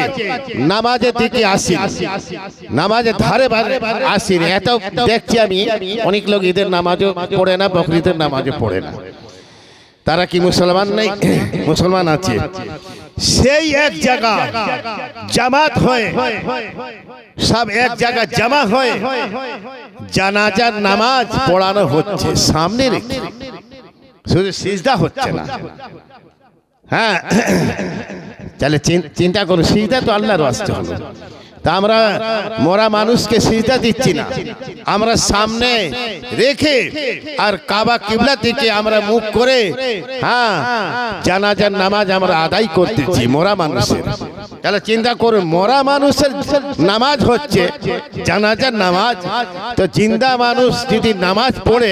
নামাজের দিকে আসি, নামাজের ধারে আসি, এত দেখছি আমি অনেক লোক ঈদের নামাজও পড়ে না, বকরিদের নামাজও পড়ে না। তারা কি মুসলমান নেই? মুসলমান আছে। সেই এক জায়গা জামাত হয়ে, সব এক জায়গা জমা হয়ে জানাজার নামাজ পড়ানো হচ্ছে সামনে রেখে, শুধু সিজদা হচ্ছে না। হ্যাঁ, তাহলে চিন্তা করো, সিজদা তো আল্লাহর ওয়াস্তে হলো। তা আমরা মরা মানুষকে সিজদা দিচ্ছি না, আমরা সামনে রেখে আর কাবা কিবলা থেকে আমরা মুখ করে হ্যাঁ জানাজার নামাজ আমরা আদায় করতেছি মরা মানুষের। তাহলে চিন্তা করুন, মরা মানুষের নামাজ হচ্ছে জানাজার নামাজ, তো জিন্দা মানুষ যদি নামাজ পড়ে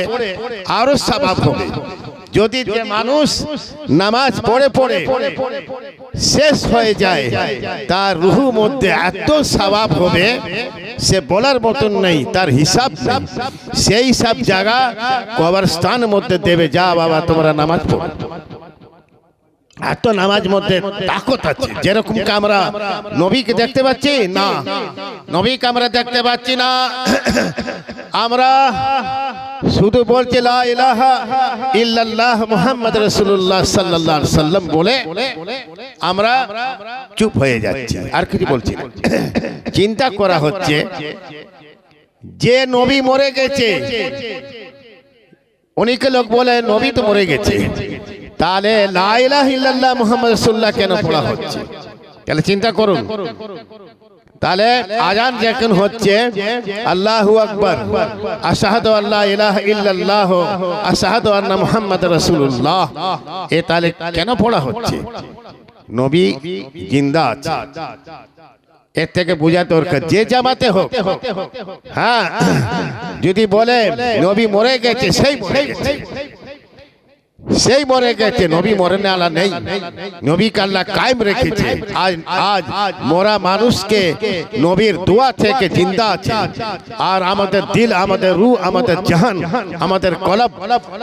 আরো সওয়াব হবে। যদি যে মানুষ নামাজ পড়ে পড়ে শেষ হয়ে যায়, তার রুহু মধ্যে এত সওয়াব হবে সে বলার মতন নেই, তার হিসাব নেই। সেই সব জায়গা কবরস্থানের মধ্যে দেবে, যা বাবা তোমরা নামাজ পড়ো। এত নামাজ মধ্যে তাকত আছে। যেরকম আমরা নবীকে দেখতে পাচ্ছি না, নবীকে আমরা দেখতে পাচ্ছি না, আমরা শুধু বলছি লা ইলাহা ইল্লাল্লাহ মুহাম্মদ রাসূলুল্লাহ সাল্লাল্লাহু আলাইহি সাল্লাম বলে আমরা চুপ হয়ে যাচ্ছি, আর কিছু বলছি না। চিন্তা করা হচ্ছে যে নবী মরে গেছে, অনেকে লোক বলে নবী তো মরে গেছে, তাহলে লা ইলাহা ইল্লাল্লাহ মুহাম্মদ রাসূলুল্লাহ কেন পড়া হচ্ছে? তাহলে চিন্তা করুন, তাহলে আজান যখন হচ্ছে আল্লাহু আকবার, আশহাদু আল্লা ইলাহা ইল্লাল্লাহ, আশহাদু আন্না মুহাম্মাদুর রাসূলুল্লাহ, এ তাহলে কেন পড়া হচ্ছে? নবী জিন্দা আছে, এর থেকে বোঝা দরকার। যে জামাতে হোক, হ্যাঁ, যদি বলে নবী মরে গেছে, সেই মরে গেছে, সেই মরে গেছে, নবী মরেন আলা নেই, নবীকে আল্লাহ কায়েম রেখেছে। আজ মরা মানুষকে নবীর দোয়া থেকে জিন্দা আছে। আর আমাদের দিল, আমাদের রূহ, আমাদের জাহান, আমাদের কলব,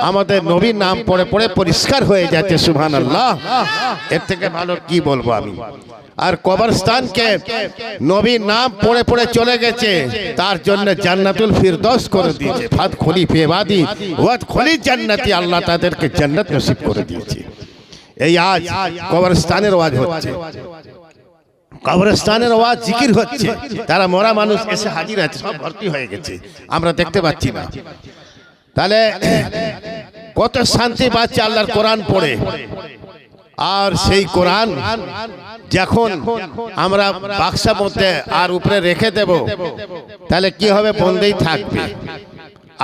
আমাদের নবীর নাম পড়ে পড়ে পরিষ্কার হয়ে যাচ্ছে। সুবহানাল্লাহ, এর থেকে ভালো কি বলবো আমি? আর কবরস্থানকে নবীর নাম পড়ে পড়ে চলে গেছে, তার জন্য জান্নাতুল ফিরদৌস করে দিয়েছে। ফাদ খলি ফেবাদি ওয়াদ খলি জান্নাতি, আল্লাহ তাদেরকে জান্নাত নসিব করে দিয়েছে। এই আজ কবরস্থানের আওয়াজ হচ্ছে, কবরস্থানের আওয়াজ জিকির হচ্ছে, তারা মরা মানুষ এসে হাজির আছে, সব ভর্তি হয়ে গেছে, আমরা দেখতে পাচ্ছি না। তাহলে কত শান্তি পাচ্ছে আল্লাহর কোরআন পড়ে। আর সেই কোরআন যখন আমরা বাক্সের মধ্যে আর উপরে রেখে দেব, তাহলে কি হবে? বন্ধই থাকবে।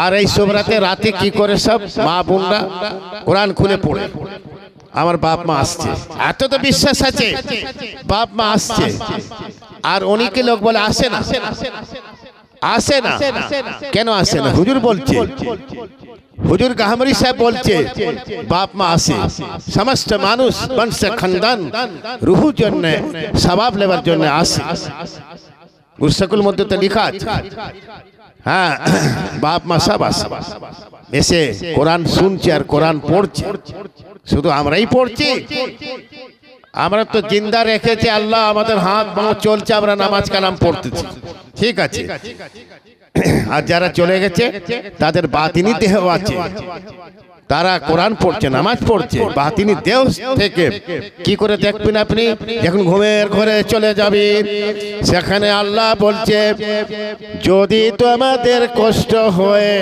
আর এই সব রাতে কি করে সব মা বোনরা কোরআন খুলে পড়ে। আমার বাপ মা আসছে, এত তো বিশ্বাস আছে বাপ মা আসছে। আর অনেকে লোক বলে আসে না, আসে না। কেন আসে না? হুজুর বলছে, হুজুর গাহমরি সাহেব বলছে বাপ মা আসে, সমস্ত মানুষ বংশ খানদান রুহুর জন্য সওয়াব নেবার জন্য আসে। গুরসাকুল মধ্যে তো লেখা আছে, হ্যাঁ, বাপ মা সব আসে, এসে কোরআন শুনছে আর কোরআন পড়ছে। শুধু আমরাই পড়ছি? আমরা তো জিন্দা রেখেছি আল্লাহ, আমাদের হাত পা চলছে, আমরা নামাজ কালাম পড়তেছি, ঠিক আছে। আর যারা চলে গেছে তাদের বাতিনি দেহ আছে, তারা কোরআন পড়ছে, নামাজ পড়ছে, বাতিনি দেহ থেকে কি করে দেখবেন আপনি? যখন ঘুমের ঘরে চলে যাবেন, সেখানে আল্লাহ বলছে যদি তোমাদের কষ্ট হয়,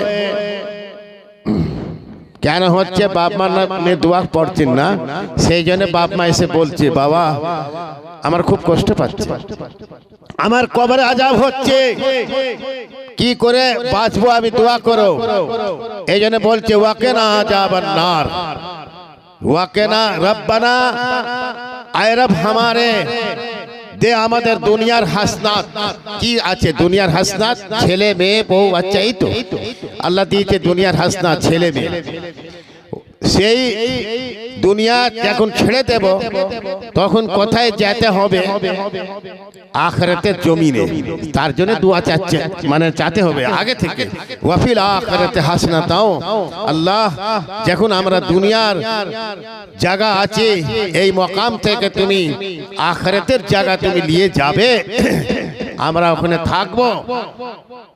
কেন হচ্ছে? বাপ মা দোয়া পড়ছেন না, সেই জন্য বাপ মা এসে বলছে বাবা আমার খুব কষ্ট পাচ্ছে, আমার কবরে আযাব হচ্ছে, কি করে বাঁচবো আমি, দোয়া করো। এই জন্য বলছে ওয়াকিনা আযাবান নার, ওয়াকিনা রব্বানা, আয় রব হামারে দে আমাদের দুনিয়ার হাসনাত। কি আছে দুনিয়ার হাসনাত? ছেলে মেয়ে বউ বাচ্চা, এই তো আল্লাহ দিয়েছে দুনিয়ার হাসনাত, ছেলে মেয়ে। সেই দুনিয়া যখন ছেড়ে দেব তখন কোথায় যেতে হবে? আখিরাতের জমিনে। তার জন্য দোয়া চাচ্ছে, মানে চাইতে হবে আগে থেকে। ওয়াফিল আখিরাতে হাসনাতাও, আল্লাহ যখন আমরা দুনিয়ার জায়গা আছে এই মকাম থেকে তুমি আখিরাতের জায়গা তুমি নিয়ে যাবে, আমরা ওখানে থাকবো,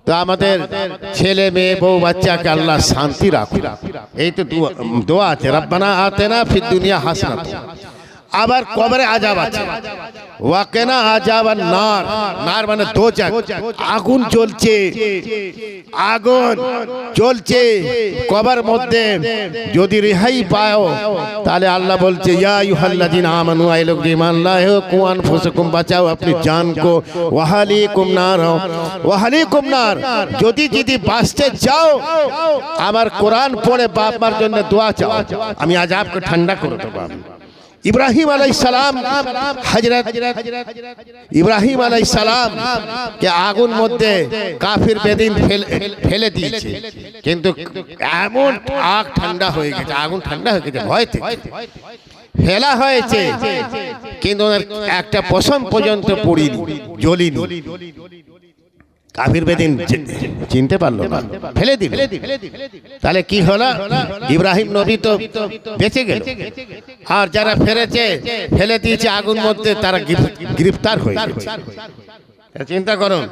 তো আমাদের ছেলে মেয়ে বউ বাচ্চাকে আল্লাহ শান্তি রাখুন। এই তো দোয়া আছে, রব্বানা আতিনা ফিদ দুনিয়া হাসানাত। আবার কবরে আযাব আছে, ওয়াকিনা আযাবান নার। নার মানে দোজখ, আগুন জ্বলছে, আগুন জ্বলছে কবর মধ্যে। যদি রেহাই পাও তাহলে আল্লাহ বলছে ইয়া আইয়ুহাল্লাযিনা আমানু, আই লোক ঈমান লাহে কু আনফুসাকুম, বাঁচাও अपनी जान को, ওয়াহালিকুম নার, ওয়াহালিকুম নার। যদি বাঁচতে চাও আমার কোরআন পড়ে বাপ মার জন্য দোয়া চাও, আমি আযাবকে ঠান্ডা করে দেব। ইব্রাহিম আলাইহিস সালাম, হযরত ইব্রাহিম আলাইহিস সালাম কে আগুন মধ্যে কাফির বেদিন ফেলে দিয়েছে, কিন্তু এমন আগ ঠান্ডা হয়ে গেছে, আগুন ঠান্ডা হয়ে গেছে, ভয় থেকে ফেলা হয়েছে, কিন্তু একটা পশম পর্যন্ত পড়িনি, জ্বলিনি। কাফির বেদিন চিনতে পারলো না, ফেলে দিল। তাহলে কি হলো? ইব্রাহিম নবী তো বেঁচে গেল, আর যারা ফেলে দিয়েছে আগুন মধ্যে তারা গ্রেফতার হয়ে গেছে। চিন্তা করুন,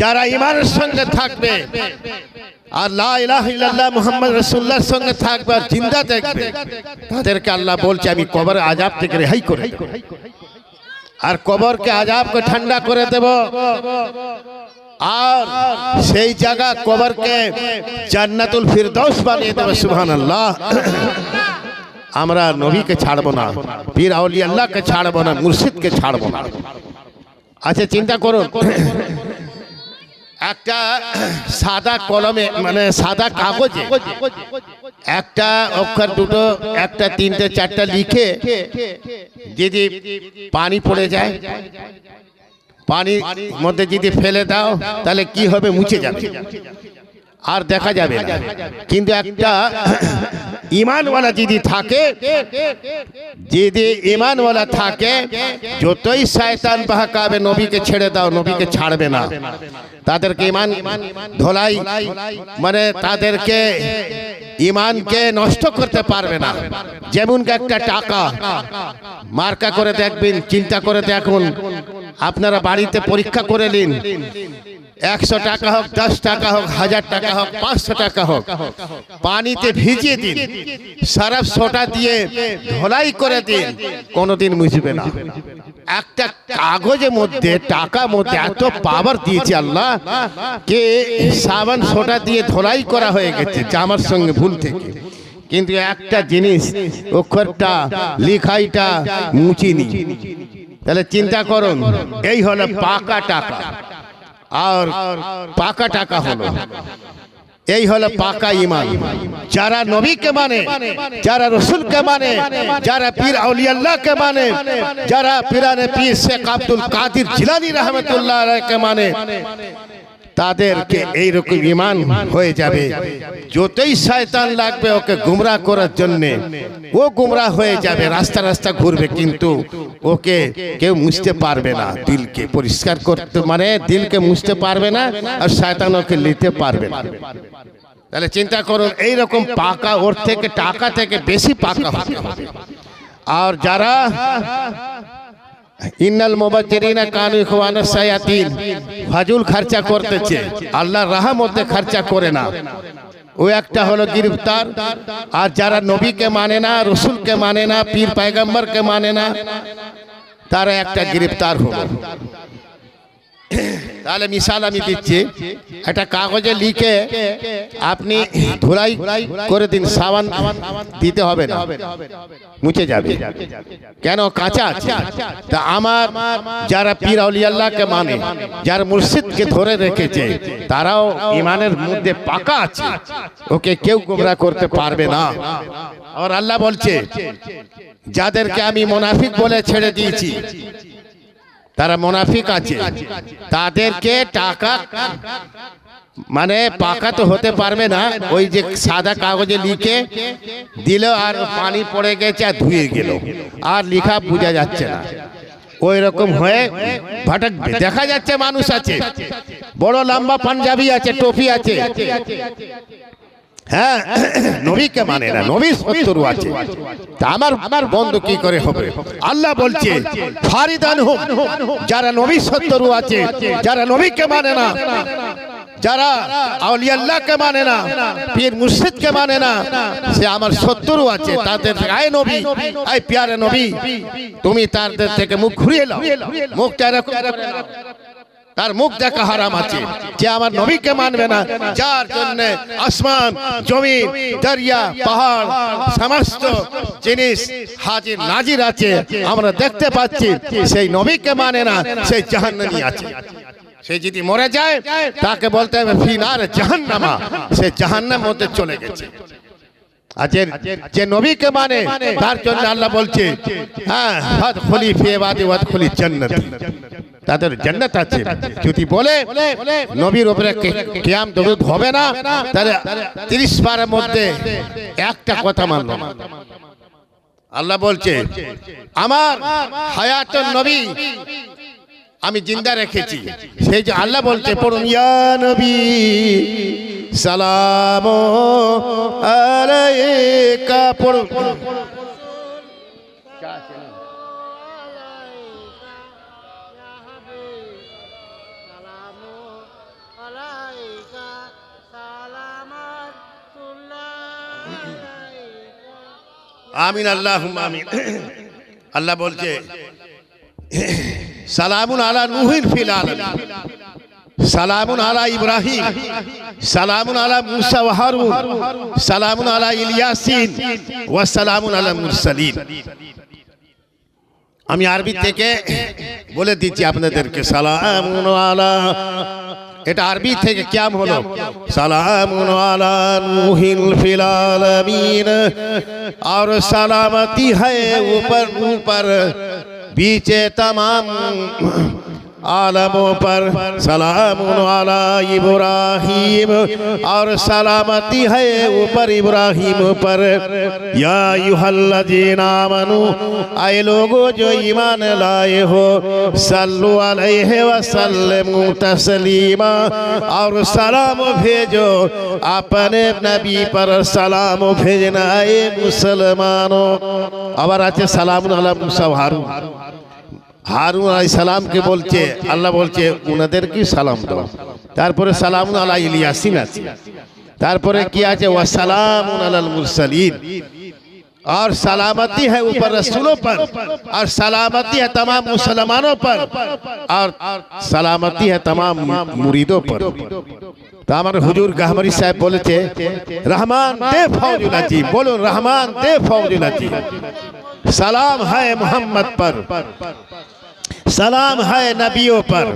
যারা ঈমানের সঙ্গে থাকবে আর লা ইলাহা ইল্লাল্লাহ মুহাম্মদ রাসূলুল্লাহর সঙ্গে থাকবে আর জিন্দা দেখবে, তাদেরকে আল্লাহ বলছে আমি কবর আযাব থেকে রেহাই করে দেব, আর কবরকে আযাবকে ঠান্ডা করে দেব, আর সেই জায়গা কবরকে জান্নাতুল ফিরদৌস বানিয়ে দেব। সুবহানাল্লাহ। আমরা নবীকে ছাড়বো না, পীর আউলিয়া আল্লাহকে ছাড়বো না, মুর্শিদকে ছাড়বো না। আচ্ছা চিন্তা করুন, একটা সাদা কলমে মানে সাদা কাগজে একটা অক্ষর দুটো একটা তিনটে চারটা লিখে যদি পানি পড়ে যায়, পানির মধ্যে যদি ফেলে দাও তাহলে কি হবে? মুছে যাবে, আর দেখা যাবে না। কিন্তু একটা ঈমানওয়ালা যদি থাকে, যদি ঈমানওয়ালা থাকে, যতই শয়তান বহকাবে নবীকে ছেড়ে দাও, নবীকে ছাড়বে না। তাদেরকে ঈমান ধোলাই মানে তাদেরকে ঈমানকে নষ্ট করতে পারবে না। যেমন একটা টাকা মার্কা করে দেখবেন, চিন্তা করে দেখুন, আপনারা বাড়িতে পরীক্ষা করে নিন, 100 টাকা হোক, 10 টাকা হোক, 1000 টাকা হোক, 500 টাকা হোক, পানিতে ভিজিয়ে দিন, সার্ফ সোডা দিয়ে ধোলাই করে দিন, কোনোদিন মুছবে না। একটা কাগজের মধ্যে টাকার মধ্যে এত পাওয়ার দিয়েছে আল্লাহ কে সাবান সোডা দিয়ে ধোলাই করা হয়ে গেছে জামার সঙ্গে ভুল থেকে, কিন্তু একটা জিনিস অক্ষরটা লিখাইটা মুছিনি। তাহলে চিন্তা করুন, এই হলো পাকা টাকা, আর পাকা টাকা হলো এই হলো পাকা ঈমান। যারা নবীকে মানে, যারা রাসূলকে মানে, যারা পীর আউলিয়া আল্লাহকে মানে, যারা পীরানে পীর শেখ আব্দুল কাদের জিলানী রাহমাতুল্লাহ আলাইহিকে মানে, তাদেরকে এইরকম ঈমান হয়ে যাবে। যতই শয়তান লাগবে ওকে গুমরাহ করার জন্য, ও গুমরাহ হয়ে যাবে, রাস্তা রাস্তা ঘুরবে, কিন্তু ওকে কেউ মুছতে পারবে না। দিলকে পরিষ্কার করতে মানে দিলকে মুছতে পারবে না, আর শয়তান ওকে নিতে পারবে না। তাহলে চিন্তা করুন, এইরকম পাকা, ওর থেকে টাকা থেকে বেশি পাকা হবে। আর যারা ইন্নাল মুবাজ্জিরিনা কানু ইখওয়ানাস শায়াতিন, ফাজুল খরচা করতেছে, আল্লাহর রাহের মধ্যে খরচা করে না, ও একটা হলো গ্রেফতার। আর যারা নবীকে মানে না, রাসূলকে মানে না, পীর পয়গম্বরকে মানে না, তারা একটা গ্রেফতার হলো। তাহলে মিশাল আমি দিচ্ছি, একটা কাগজে লিখে আপনি ধুলাই করে দিন, সাবান দিতে হবে না, মুছে যাবে। কেন? কাঁচা আছে। তা আমার যারা পীর আউলিয়া আল্লাহকে মানে, যারা মুর্শিদকে ধরে রেখেছে, তারাও ইমানের মধ্যে পাকা আছে, ওকে কেউ গোমরাহ করতে পারবে না। আর আল্লাহ বলছে যাদেরকে আমি মুনাফিক বলে ছেড়ে দিয়েছি, তারা মুনাফিক আছে, তাদেরকে টাকা মানে পাকা তো হতে পারবে না, ওই যে সাদা কাগজে লিখে দিল আর পানি পড়ে গেছে আর ধুয়ে গেল, আর লিখা বোঝা যাচ্ছে না, ওই রকম হয়ে ভাটকবে। দেখা যাচ্ছে মানুষ আছে, বড় লম্বা পাঞ্জাবি আছে, টুপি আছে, হ্যাঁ, নবীকে মানে না, নবীর শত্রু আছে। তা আমার বন্ধু কি করে হবে? আল্লাহ বলছে ফারিদান হুম, যারা নবীর শত্রু আছে, যারা নবীকে মানে না, যারা আউলিয়া আল্লাহকে মানে না, পীর মুর্শিদকে মানে না, সে আমার শত্রু আছে। তাদের আয় নবী, আয় প্যারে নবী, তুমি তাদের থেকে মুখ ঘুরিয়ে নাও, মুখটা এরকম, তার মুখ দেখা হারাম আছে। যে আমার নবীকে মানবে না, যার জন্য আসমান, জমিন, দরিয়া, পাহাড়, সমস্ত জিনিস হাজির নাজির আছে, আমরা দেখতে পাচ্ছি, সেই নবীকে মানে না, সেই জাহান্নামী আছে। সে যদি মরে যায় তাকে বলতে হবে ফিনার জাহান্নামা, সে জাহান্নামের মধ্যে চলে গেছে। আজের যে নবীকে মানে তার জন্য আল্লাহ বলছে হ্যাঁ ফাদখুলি ফি ইবাদি ওয়াদখুলি জান্নাতি, তাদের জান্নাত আছে। যদি বলে নবীর উপরে কিয়াম দরুদ হবে না, তাহলে 30 পারের মধ্যে একটা কথা মানল না। আল্লাহ বলছে আমার হায়াতুন নবী আমি জিন্দা রেখেছি, সেই যে আল্লাহ বলছে পড়ুন ইয়া নবী সালাম আলাইকা, পড়ুন আমিন আল্লাহুম্মা আমিন। আল্লাহ বলছে সালামুন আলা নূহিন ফিল আলামিন, সালামুন আলা ইব্রাহিম, সালামুন আলা মুসা ওয়া হারুন, সালামুন আলা ইলিয়াসিন ওয়া সালামুন আলা মুরসালিন। আমি আরবি থেকে বলে দিচ্ছি আপনাদেরকে, সালামুন আলা, এটা আরবি থেকে কিয়াম হলো, সালামুন আলা নূহিন ফিল আলামিন, और सलामती है ऊपर ऊपर बीचे तमाम आलमों पर, सलामुन अला इब्राहिम, और सलामती है ऊपर इब्राहिम पर, या अय्युहल्लज़ीना आमनू, आए लोगों जो ईमान लाए हो, सल्लु अलैहि व सल्लिमू तस्लीमा, और सलाम भेजो अपने नबी पर, सलाम भेजना ए मुसलमानों। আবার আছে সালামুন আলা মুসা ওয়া হারুন, হারুন আলাইহিস সালামকে বলছে আল্লাহ বলছে উনাদেরকে সালাম দাও। তারপরে সালামুন আলা ইলিয়াসিন আছে, তারপরে কি আছে ওয়া সালামুন আলাল মুরসালিন, और सलामती है ऊपर रसूलों पर, और सलामती है तमाम मुसलमानों पर, और सलामती है तमाम मुरीदों पर। तो हमारे हुजूर गहमरी साहब बोले थे रहमान दे फौजुल अजीब, बोलो रहमान दे फौजुल अजीब, सलाम है मोहम्मद पर, सलाम है नबियों पर,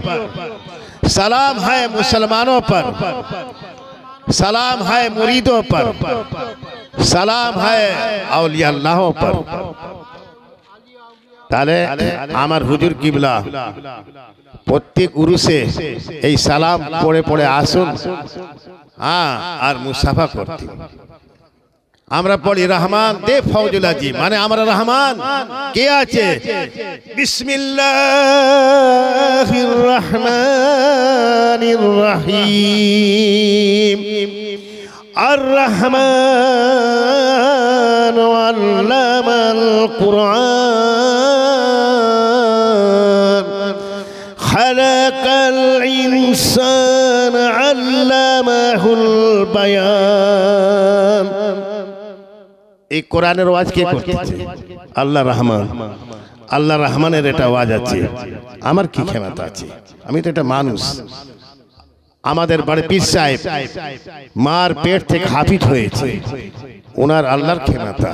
सलाम है मुसलमानों पर, सलाम है मुरीदों पर, सलाम है औलिया अल्लाहों पर। তাহলে আমার হুজুর কিবলা প্রত্যেক উরুসে এই সালাম পড়ে পড়ে আসুন, হ্যাঁ, আর মুসাফা করতে। আমরা পড়ি রহমান দে ফৌজুল আজিম, মানে আমরা রহমান কে আছে, বিসমিল্লাহির রহমানির রহিম, আর রহমান আল্লামাল কুরআন, খালাকাল ইনসান আল্লামাহুল বায়ান। এই কোরআনের ওয়াজ কে করতেছে? আল্লাহ রহমান। আল্লাহ রহমানের এটা আওয়াজ আছে, আমার কি ক্ষমতা আছে? আমি তো এটা মানুষ। আমাদের বাড়ি পীর সাহেব মার পেট থেকে হাফিজ হয়েছে, ওনার আল্লাহর ক্ষমতা।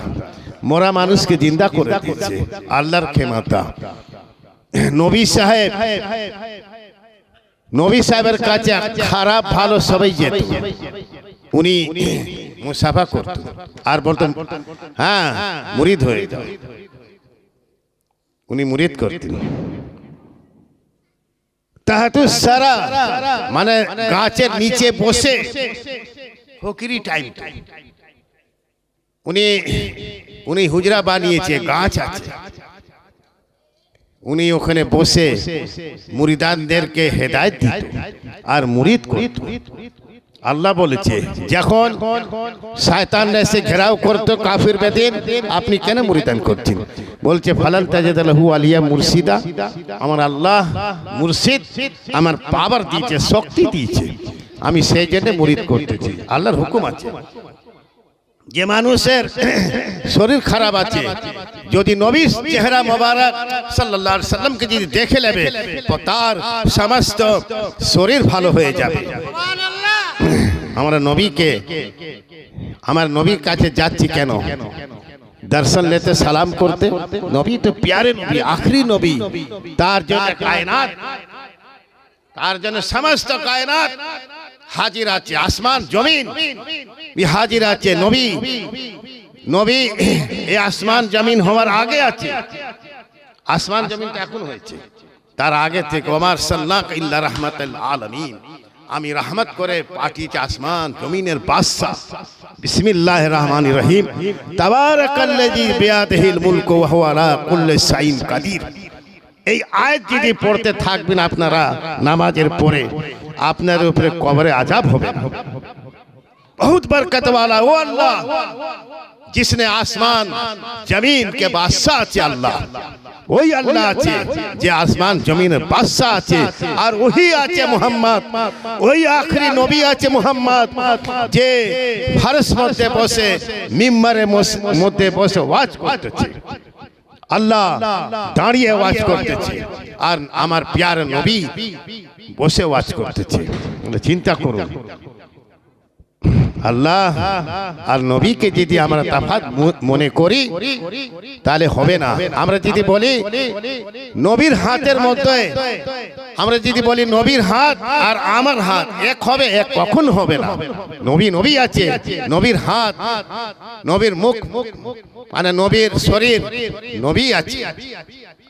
মরা মানুষকে জিন্দা করে দিয়েছে, আল্লাহর ক্ষমতা। নবী সাহেবের কাছে খারাপ ভালো সবাই যেত, উনি মুসাফা করত আর বলতেন হ্যাঁ মুরিদ হয়ে যাও, উনি মুরিদ করতেন। তাহাতুস সারা মানে গাছের নিচে বসে ফকিরি টাইম, উনি হুজরা বানিয়েছে, গাছ আছে, উনি ওখানে বসে মুরিদানদেরকে হেদায়েত দিত আর মুরিদ করত। আল্লাহ বলেছে যখন শয়তানরা এসে ঘেরাও করতো কাফির বেদিন, আপনি কেন মুরিদান করছেন? বলছে ফালান তাজিদ লাহু আলিয়া মুর্শিদা, আমার আল্লাহ মুর্শিদ আমার পাওয়ার দিয়েছে, শক্তি দিয়েছে, আমি সেই জন্য মুরিদ করতেছি। আল্লাহর হুকুম আছে। যে মানুষের শরীর খারাপ আছে, যদি নবীর চেহারা মোবারক সাল্লাল্লাহু আলাইহি সাল্লামকে যদি দেখে নেবে তো তার সমস্ত শরীর ভালো হয়ে যাবে। আমার নবীর কাছে যাচ্ছি কেন? দর্শন নিতে, সালাম করতে। নবী তো প্যারে নবী, আখরি নবী, তার জন্য কায়নাত, তার জন্য সমস্ত কায়নাত হাজির আছে, আসমান জমিন হাজির আছে। নবী এই আসমান জমিন হওয়ার আগে আছে, আসমান জমিনটা এখন হয়েছে, তার আগে থেকে ওমার সাল্লাল্লাহু ইল্লা রাহমাতাল আলামিন, আমি রহমত করে পাঠিয়েছি আসমান জমিনের বাদশা। বিসমিল্লাহির রহমানির রহিম, তাবারাকাল্লাযী বিয়াদিহিল মুলকু ওয়া হুয়া আলা কুল্লি শাইইন কাদির। এই আয়াত যদি পড়তে থাকবেন আপনারা নামাজের পরে, আপনার উপরে কবরে আযাব হবে না। बहुत बरकत वाला वो अल्लाह जिसने आसमान जमीन के बादशाह আছে আল্লাহ, ওই আল্লাহ আছে যে আসমান জমিনের বাদশা আছে, আর ওই আছে মুহাম্মদ, ওই আখরি নবী আছে মুহাম্মদ, যে ফারস মধ্যে বসে মিম্বরের মধ্যে বসে ওয়াজ করতেছে, আল্লাহ দাঁড়িয়ে ওয়াজ করতেছে, আর আমার প্যারা নবী বসে ওয়াজ করতেছে। চিন্তা করুন, আল্লাহ আর নবীকে যদি আমরা তফাৎ মনে করি তাহলে হবে না। আমরা যদি বলি নবীর হাতের মধ্যে, আমরা যদি বলি নবীর হাত আর আমার হাত এক হবে, এক কখন হবে না। নবী আছে, নবীর হাত, নবীর মুখ মানে নবীর শরীর, নবী আছে।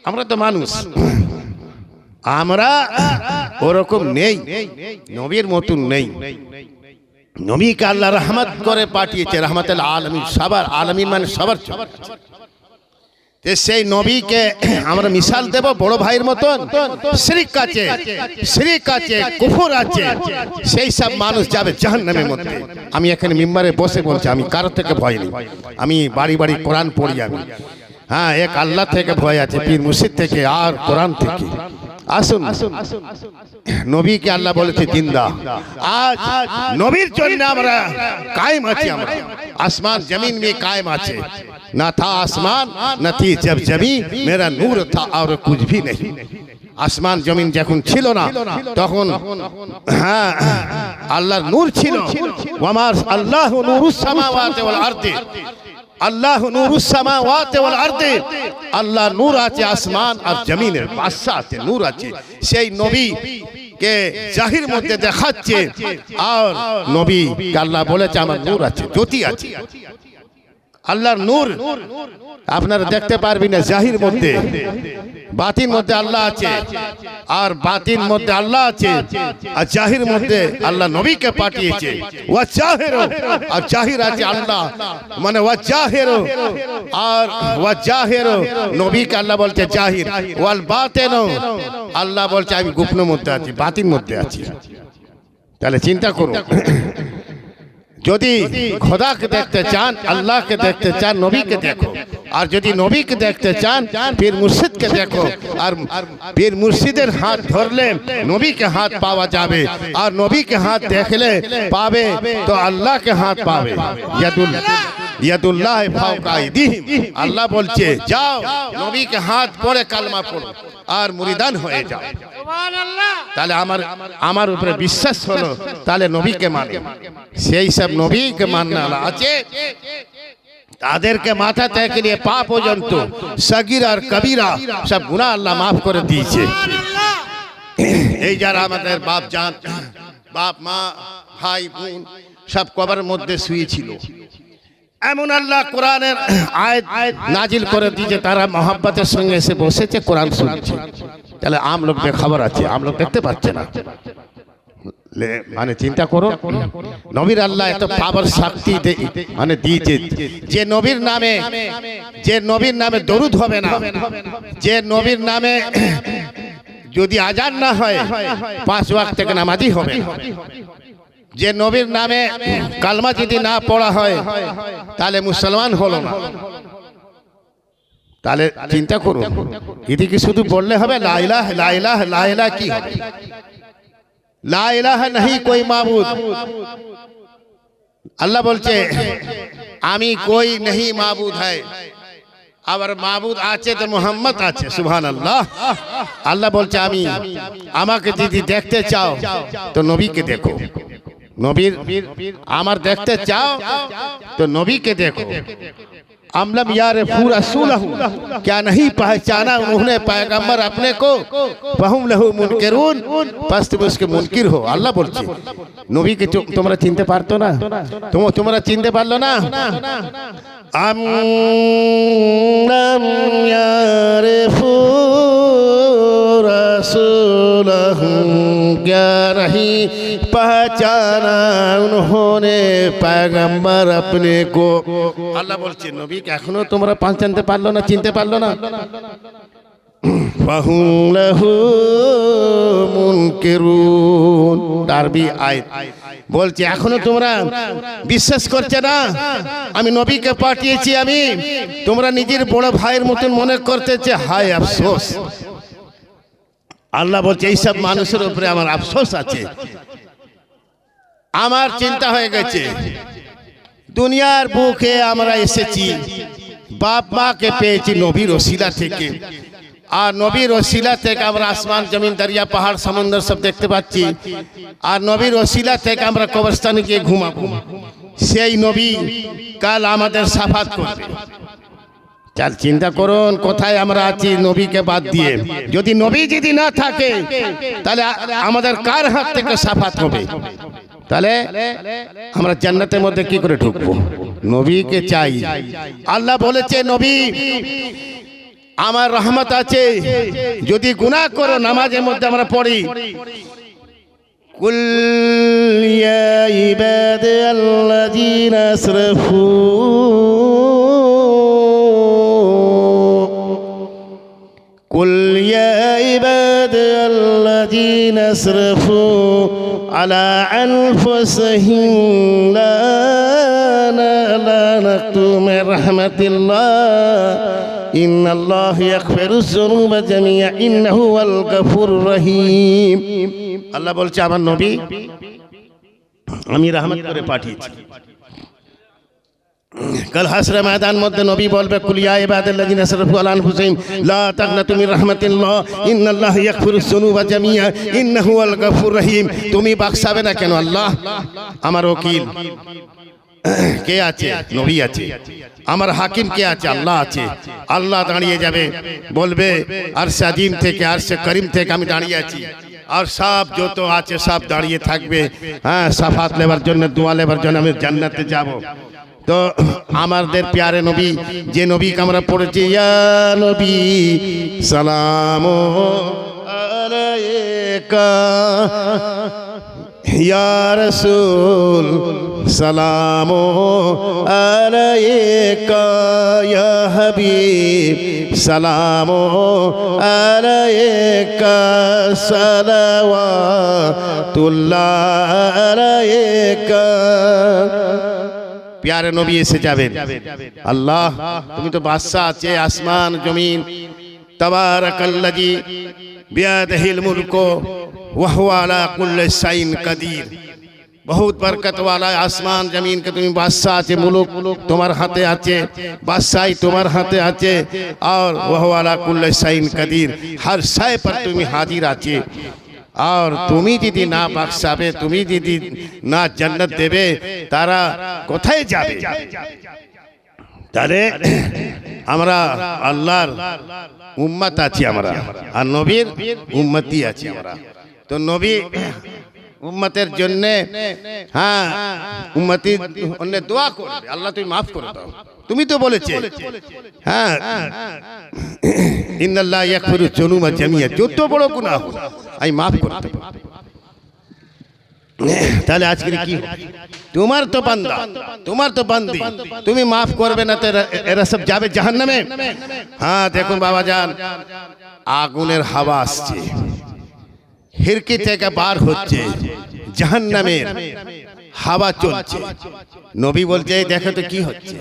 আমরা তো মানুষ, আমরা ওরকম নেই, নবীর মতন নেই। নবীকে আল্লাহ রহমত করে পাঠিয়েছে, রহমতুল আলামিন, সবার আলামিন মানে সবার। সেই নবীকে আমরা মিশাল দেব বড় ভাইয়ের মতন। শিরক আছে, কুফর আছে, সেই সব মানুষ যাবে জাহান্নামের মধ্যে। আমি এখানে মিম্বরে বসে বলছি, আমি কারো থেকে ভয় নেই, আমি বাড়ি বাড়ি কোরআন পড়ি। আমি হ্যাঁ, এক আল্লাহ থেকে ভয় আছে, পীর মুর্শিদ থেকে আর কোরআন থেকে। আসুন, নবীকে আল্লাহ বলেছে জিন্দা। আজ নবীর জন্য আমরা কায়েম আছি, আমরা আসমান জমিন में कायम আছে। না থা আসমান না থি জব জমি, মেরা নূর থা আর কুছ ভি नहीं। আসমান জমিন যখন ছিল না তখন হ্যাঁ আল্লাহর নূর ছিল। ওয়ামার আল্লাহু নূরুস সামাওয়াতি ওয়াল আরদি, আল্লাহ নূরুস সামাওয়াতি ওয়াল আরদি, আল্লাহ নূর আছে আসমান আর জমিনের, বাদশা আছে, নূর আছে। সেই নবী কে জাহির মধ্যে দেখাচ্ছে, আর নবী কে আল্লাহ বলেছে আমার নূর আছে, জ্যোতি আছে। আল্লাহর নূর আপনারা দেখতে পারবেন না জাহির মধ্যে, বাতিন মধ্যে আল্লাহ আছে, আর বাতিন মধ্যে আল্লাহ আছে, আর জাহির মধ্যে আল্লাহ নবীকে পাঠিয়েছে। ওয়া জাহির, আর জাহির আছে আল্লাহ, মানে ওয়া জাহির, আর ওয়া জাহির নবীকে আল্লাহ বলছে জাহির। ওয়াল বাতিন, আল্লাহ বলছে আমি গোপন মধ্যে আছি, বাতিন মধ্যে আছি। তাহলে চিন্তা করুন, যদি খোদাকে দেখতে চান, আল্লাহকে দেখতে চান, নবীকে দেখো। আর যদি নবীকে দেখতে চান, পীর মুর্শিদকে দেখো। আর পীর মুর্শিদের হাত ধরলে নবীকে হাত পাওয়া যাবে, আর নবীকে হাত দেখলে পাবে তো আল্লাহকে হাত পাবে। ইয়াদুল্লাহ ফাওকা আইদিহিম, আল্লাহ বলছে যাও নবীকে হাত পড়ে কালমা পড়ো আর মুরিদান হয়ে যাও। তাহলে আমার উপরে বিশ্বাস হলো, তাহলে নবীকে মানে। সেই সব নবীকে মাননা আছে, তাদেরকে মাথা থেকে নিয়ে পা পর্যন্ত সগীরা আর কবিরা সব গুনাহ আল্লাহ মাফ করে দিয়েছে। এই যারা আমাদের বাপ জান, বাপ মা ভাই বোন সব কবরের মধ্যে শুয়েছিল, এমন আল্লাহ কোরআনের আয়াত নাজিল করে দিয়েছে, তারা মহব্বতের সঙ্গে এসে বসেছে, কোরআন শুনছে। তাহলে আম লোক বেখবর আছে, আম লোক দেখতে পাচ্ছে না। মানে চিন্তা করো, নবীর আল্লাহ এত পাওয়ার শক্তি মানে দিয়েছে, যে নবীর নামে দরুদ হবে না, যে নবীর নামে যদি আজান না হয় 5 ওয়াক্ত থেকে নামাজি হবে, যে নবীর নামে কালমা যদি না পড়া হয় তাহলে মুসলমান হলো না। তাহলে চিন্তা করুন, এদিকে শুধু বললে হবে লা ইলাহা লা ইলাহা লা ইলাহা, কি লা ইলাহা नहीं कोई माबूद। अल्लाह बोलते আমি कोई नहीं माबूद है, আবার মাবুদ আছে তো মোহাম্মদ আছে, সুবহানাল্লাহ। আল্লাহ বলছে আমি, আমাকে যদি দেখতে চাও তো নবীকে দেখো, নবীর আমার দেখতে চাও তো নবীকে দেখো। अमलम यार रसूलहू, क्या नहीं पहचाना उन्होंने पैगंबर अपने को, फहुम लहू मुनकिरून, बस तुम उसके मुनकिर हो। अल्लाह बोलছে নবীকে তোমরা চিনতে পারতো না, তোমরা চিনতে পারলো না। अमलम यारिफू रसूलहू, क्या नहीं पहचाना उन्होंने पैगंबर अपने को। अल्लाह बोलছে নবীকে এখনো তোমরা পহচানতে পারলো না, চিনতে পারলো না। ফাহুম লাহু মুনকিরুন, আরবি আয়াত বলছে এখনো তোমরা বিশ্বাস করছে না আমি নবীকে পাঠিয়েছি, আমি তোমরা নিজের বড় ভাইয়ের মতন মনে করতেছে, হায় আফসোস। আল্লাহ বলছে এই সব মানুষের উপরে আমার আফসোস আছে। আমার চিন্তা হয়ে গেছে, দুনিয়ার বুকে আমরা এসেছি, বাপ মাকে পেয়েছি নবীর ওসিলা থেকে, আর নবীর ওসিলা থেকে আমরা আসমান জমিন দরিয়া পাহাড় সমুদ্র সব দেখতে পাচ্ছি, আর নবীর ওসিলা থেকে আমরা কবরস্থানে গিয়ে ঘুমাবো। সেই নবী কাল আমাদের সাফাত করবে। চাল চিন্তা করুন কোথায় আমরা আছি নবীকে বাদ দিয়ে। যদি নবী যদি না থাকে তাহলে আমাদের কার হাত থেকে সাফাত হবে? তাহলে আমরা জান্নাতের মধ্যে কি করে ঢুকবো? নবীকে চাই। আল্লাহ বলেছে নবী আমার রহমত আছে, যদি গুনাহ করো নামাজের মধ্যে আমরা পড়ি কুল ইয়া ইবাদাল্লাযীনা আসরাফু কুল ইয়া ইবাদাল্লাযীনা আসরাফু আলা আনফুসিহিম লা নাকতু মির রাহমাতিল্লাহ ইন্নাল্লাহু ইয়াগফিরুয যুনুবা জামিআ ইন্নাহু হুয়াল গফুরুর রহিম। আল্লাহ বলছে আমার নবী আমি রহমত করে পাঠিয়েছি। কাল হাসরে ময়দান মধ্যে নবী বলবে কুল ইয়া ইবাদাল্লাযিনা আসরাফু আলা আনফুসিহিম লা তাকনাতু মির রাহমাতিল্লাহ ইন্নাল্লাহা ইয়াগফিরুয যুনুবা জামিআ ইন্নাহু হুয়াল গফুরুর রহিম। তুমি বাক্সাবে না কেন? আল্লাহ আমার ওকিল কে আছে? নবী আছে। আমার হাকিম কে আছে? আল্লাহ আছে। আল্লাহ দাঁড়িয়ে যাবে বলবে আরশে আজিম থেকে আরশে করিম থেকে আমি দাঁড়িয়ে আছি, আর সব যত আছে সব দাঁড়িয়ে থাকবে। হ্যাঁ, সাফাত নেবার জন্য দোয়া নেবার জন্য আমি জান্নাতে যাব। তো আমাদের প্যারে নবী যে নবীকে আমরা পড়েছি ইয়া নবী সালাম আলাইকা ইয়া রাসূল সালাম আলাইকা ইয়া হাবিব সালাম আলাইকা সালাওয়াতুল্লাহ আলাইকা। প্যারে নবী এসে যাবেন। আল্লাহ তুমি তো বাদশা আছে আসমান জমিন, তাবারাকাল্লাযী বিয়াদিহিল মুলকু ওয়া হুয়া আলা কুল্লি শাইইন কাদির। बहुत बरकत वाला है। आसमान जमीन के तुम्हें बादशाह आचे, मुलुक तुम्हार हाथे आचे, बादशाही तुम्हार हाथे आचे, और वह वाला कुल्ले शाइन कदीर, हर शय पर तुम्हें हाजिर आचे। और तुम्हें यदि ना बख्शाबे, तुम्हें यदि ना जन्नत देवे, तारा कोথায় যাবে? তাহলে আমরা আল্লাহর উম্মত আছি আমরা, আর নবীর উম্মতি আছি আমরা। তো নবী উম্মতের জন্য হ্যাঁ উম্মতি অন্য দোয়া করবে, আল্লাহ তুমি মাফ করে দাও। তুমি তো বলেছে হ্যাঁ ইন্নাল্লাহ ইয়াগফিরু যুনুবা জামিয়া, যত বড় গুনাহ হোক আমি মাফ করতে পারি। তাহলে আজকে কি তোমার তো বান্দা, তোমার তো বান্দি, তুমি মাফ করবে না তো এরা সব যাবে জাহান্নামে। হ্যাঁ দেখুন বাবা জান, আগুনের হাওয়া আসছে, খিড়কি থেকে বার হচ্ছে, জাহান্নামের হাওয়া চলছে। নবী বলছে দেখো তো কি হচ্ছে।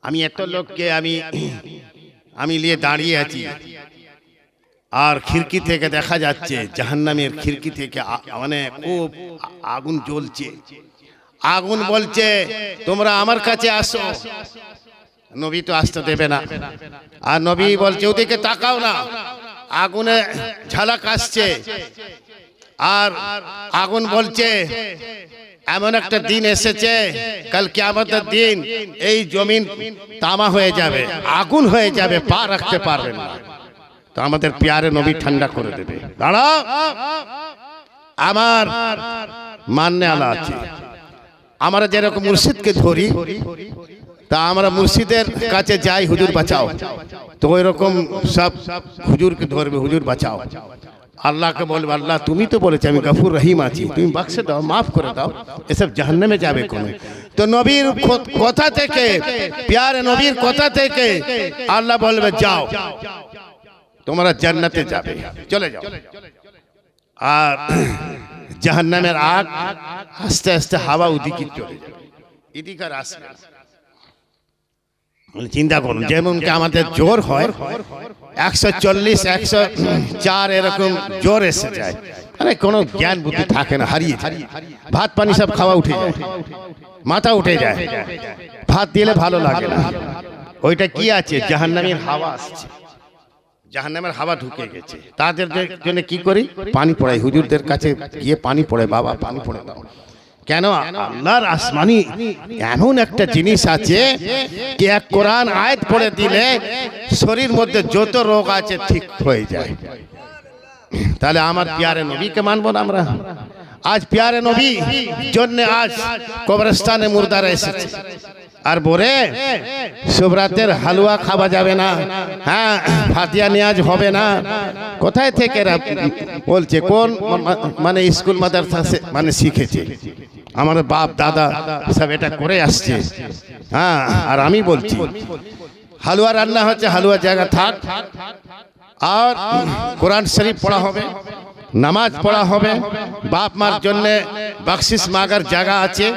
আমি এত লোককে আমি নিয়ে দাঁড়িয়ে আছি, আর খিড়কি থেকে দেখা যাচ্ছে জাহান্নামের খিড়কি থেকে মানে খুব আগুন জ্বলছে। আগুন বলছে তোমরা আমার কাছে আসো। নবী তো আসতে দেবে না, আর নবী বলছে ওদিকে তাকাও না, আগুনে ঝালাক আসছে। আর আগুন বলছে এমন একটা দিন এসেছে, কাল কিয়ামতের দিন এই জমিন তামা হয়ে যাবে, আগুন হয়ে যাবে, পা রাখতে পারবেন না। তো আমাদের প্যারে নবী ঠান্ডা করে দেবে। দাঁড়াও, আমার মাননে আলা আছে। আমরা যেরকম মুর্শিদকে ধরি, তা আমরা মুর্শিদের কাছে যাই, হুজুর বাঁচাও। তো ওই রকম সব হুজুরকে ধরবে, হুজুর বাঁচাও। আল্লাহকে বলবে আল্লাহ তুমি তো বলেছো আমি গফুর রহিম আছি, তুমি বখশে দাও, মাফ করে দাও, এসব জাহান্নামে যাবে কোন। তো নবীর কথা থেকে, প্যারে নবীর কথা থেকে আল্লাহ বলবে যাও, তোমরা জান্নাতে যাবে, চলে যাও। আর জাহান্নামের আগ আস্তে আস্তে হাওয়া ওদিকে চলে যাবে, এদিকে আর আসবে না। চিন্তা করুন, যেমন কি আমাদের জোর হয় 140 104 এরকম জোর এসে যায়, আরে কোনো জ্ঞান বুদ্ধি থাকে না, হারিয়ে যায়। ভাত পানি সব খাওয়া উঠে যায়, মাথা উঠে যায়, ভাত দিলে ভালো লাগে না। ওইটা কি আছে? জাহান্নামের হাওয়া আসছে, জাহান্নামের হাওয়া ঢুকে গেছে। তাদের জন্য কি করি? পানি পড়াই, হুজুরদের কাছে গিয়ে পানি পড়ে, বাবা পানি পড়ে দাও। কেন? আল্লাহর আসমানি এমন একটা জিনিস আছে কি এক কোরআন আয়াত পড়ে দিলে শরীর মধ্যে যত রোগ আছে ঠিক হয়ে যায়। তাহলে আমার প্যারে নবীকে মানবো না আমরা? আজ প্যারে নবী জন্য আজ কবরস্থানে মুর্দারা এসেছে। আর বলে শুভরাতের হালুয়া খাওয়া যাবে না, হ্যাঁ ফাতিয়া নিয়াজ হবে না। কোথায় থেকে বলছে? কোন মানে স্কুল মাদ্রাসা মানে শিখেছে? আমার বাপ দাদা সব এটা করে আসছে। হ্যাঁ, আর আমি বলছি হালুয়া রান্না হচ্ছে, হালুয়া জায়গা থাক, আর কোরআন শরীফ পড়া হবে, নামাজ পড়া হবে, বাপ মার জন্য বকশিস মাগার জায়গা আছে,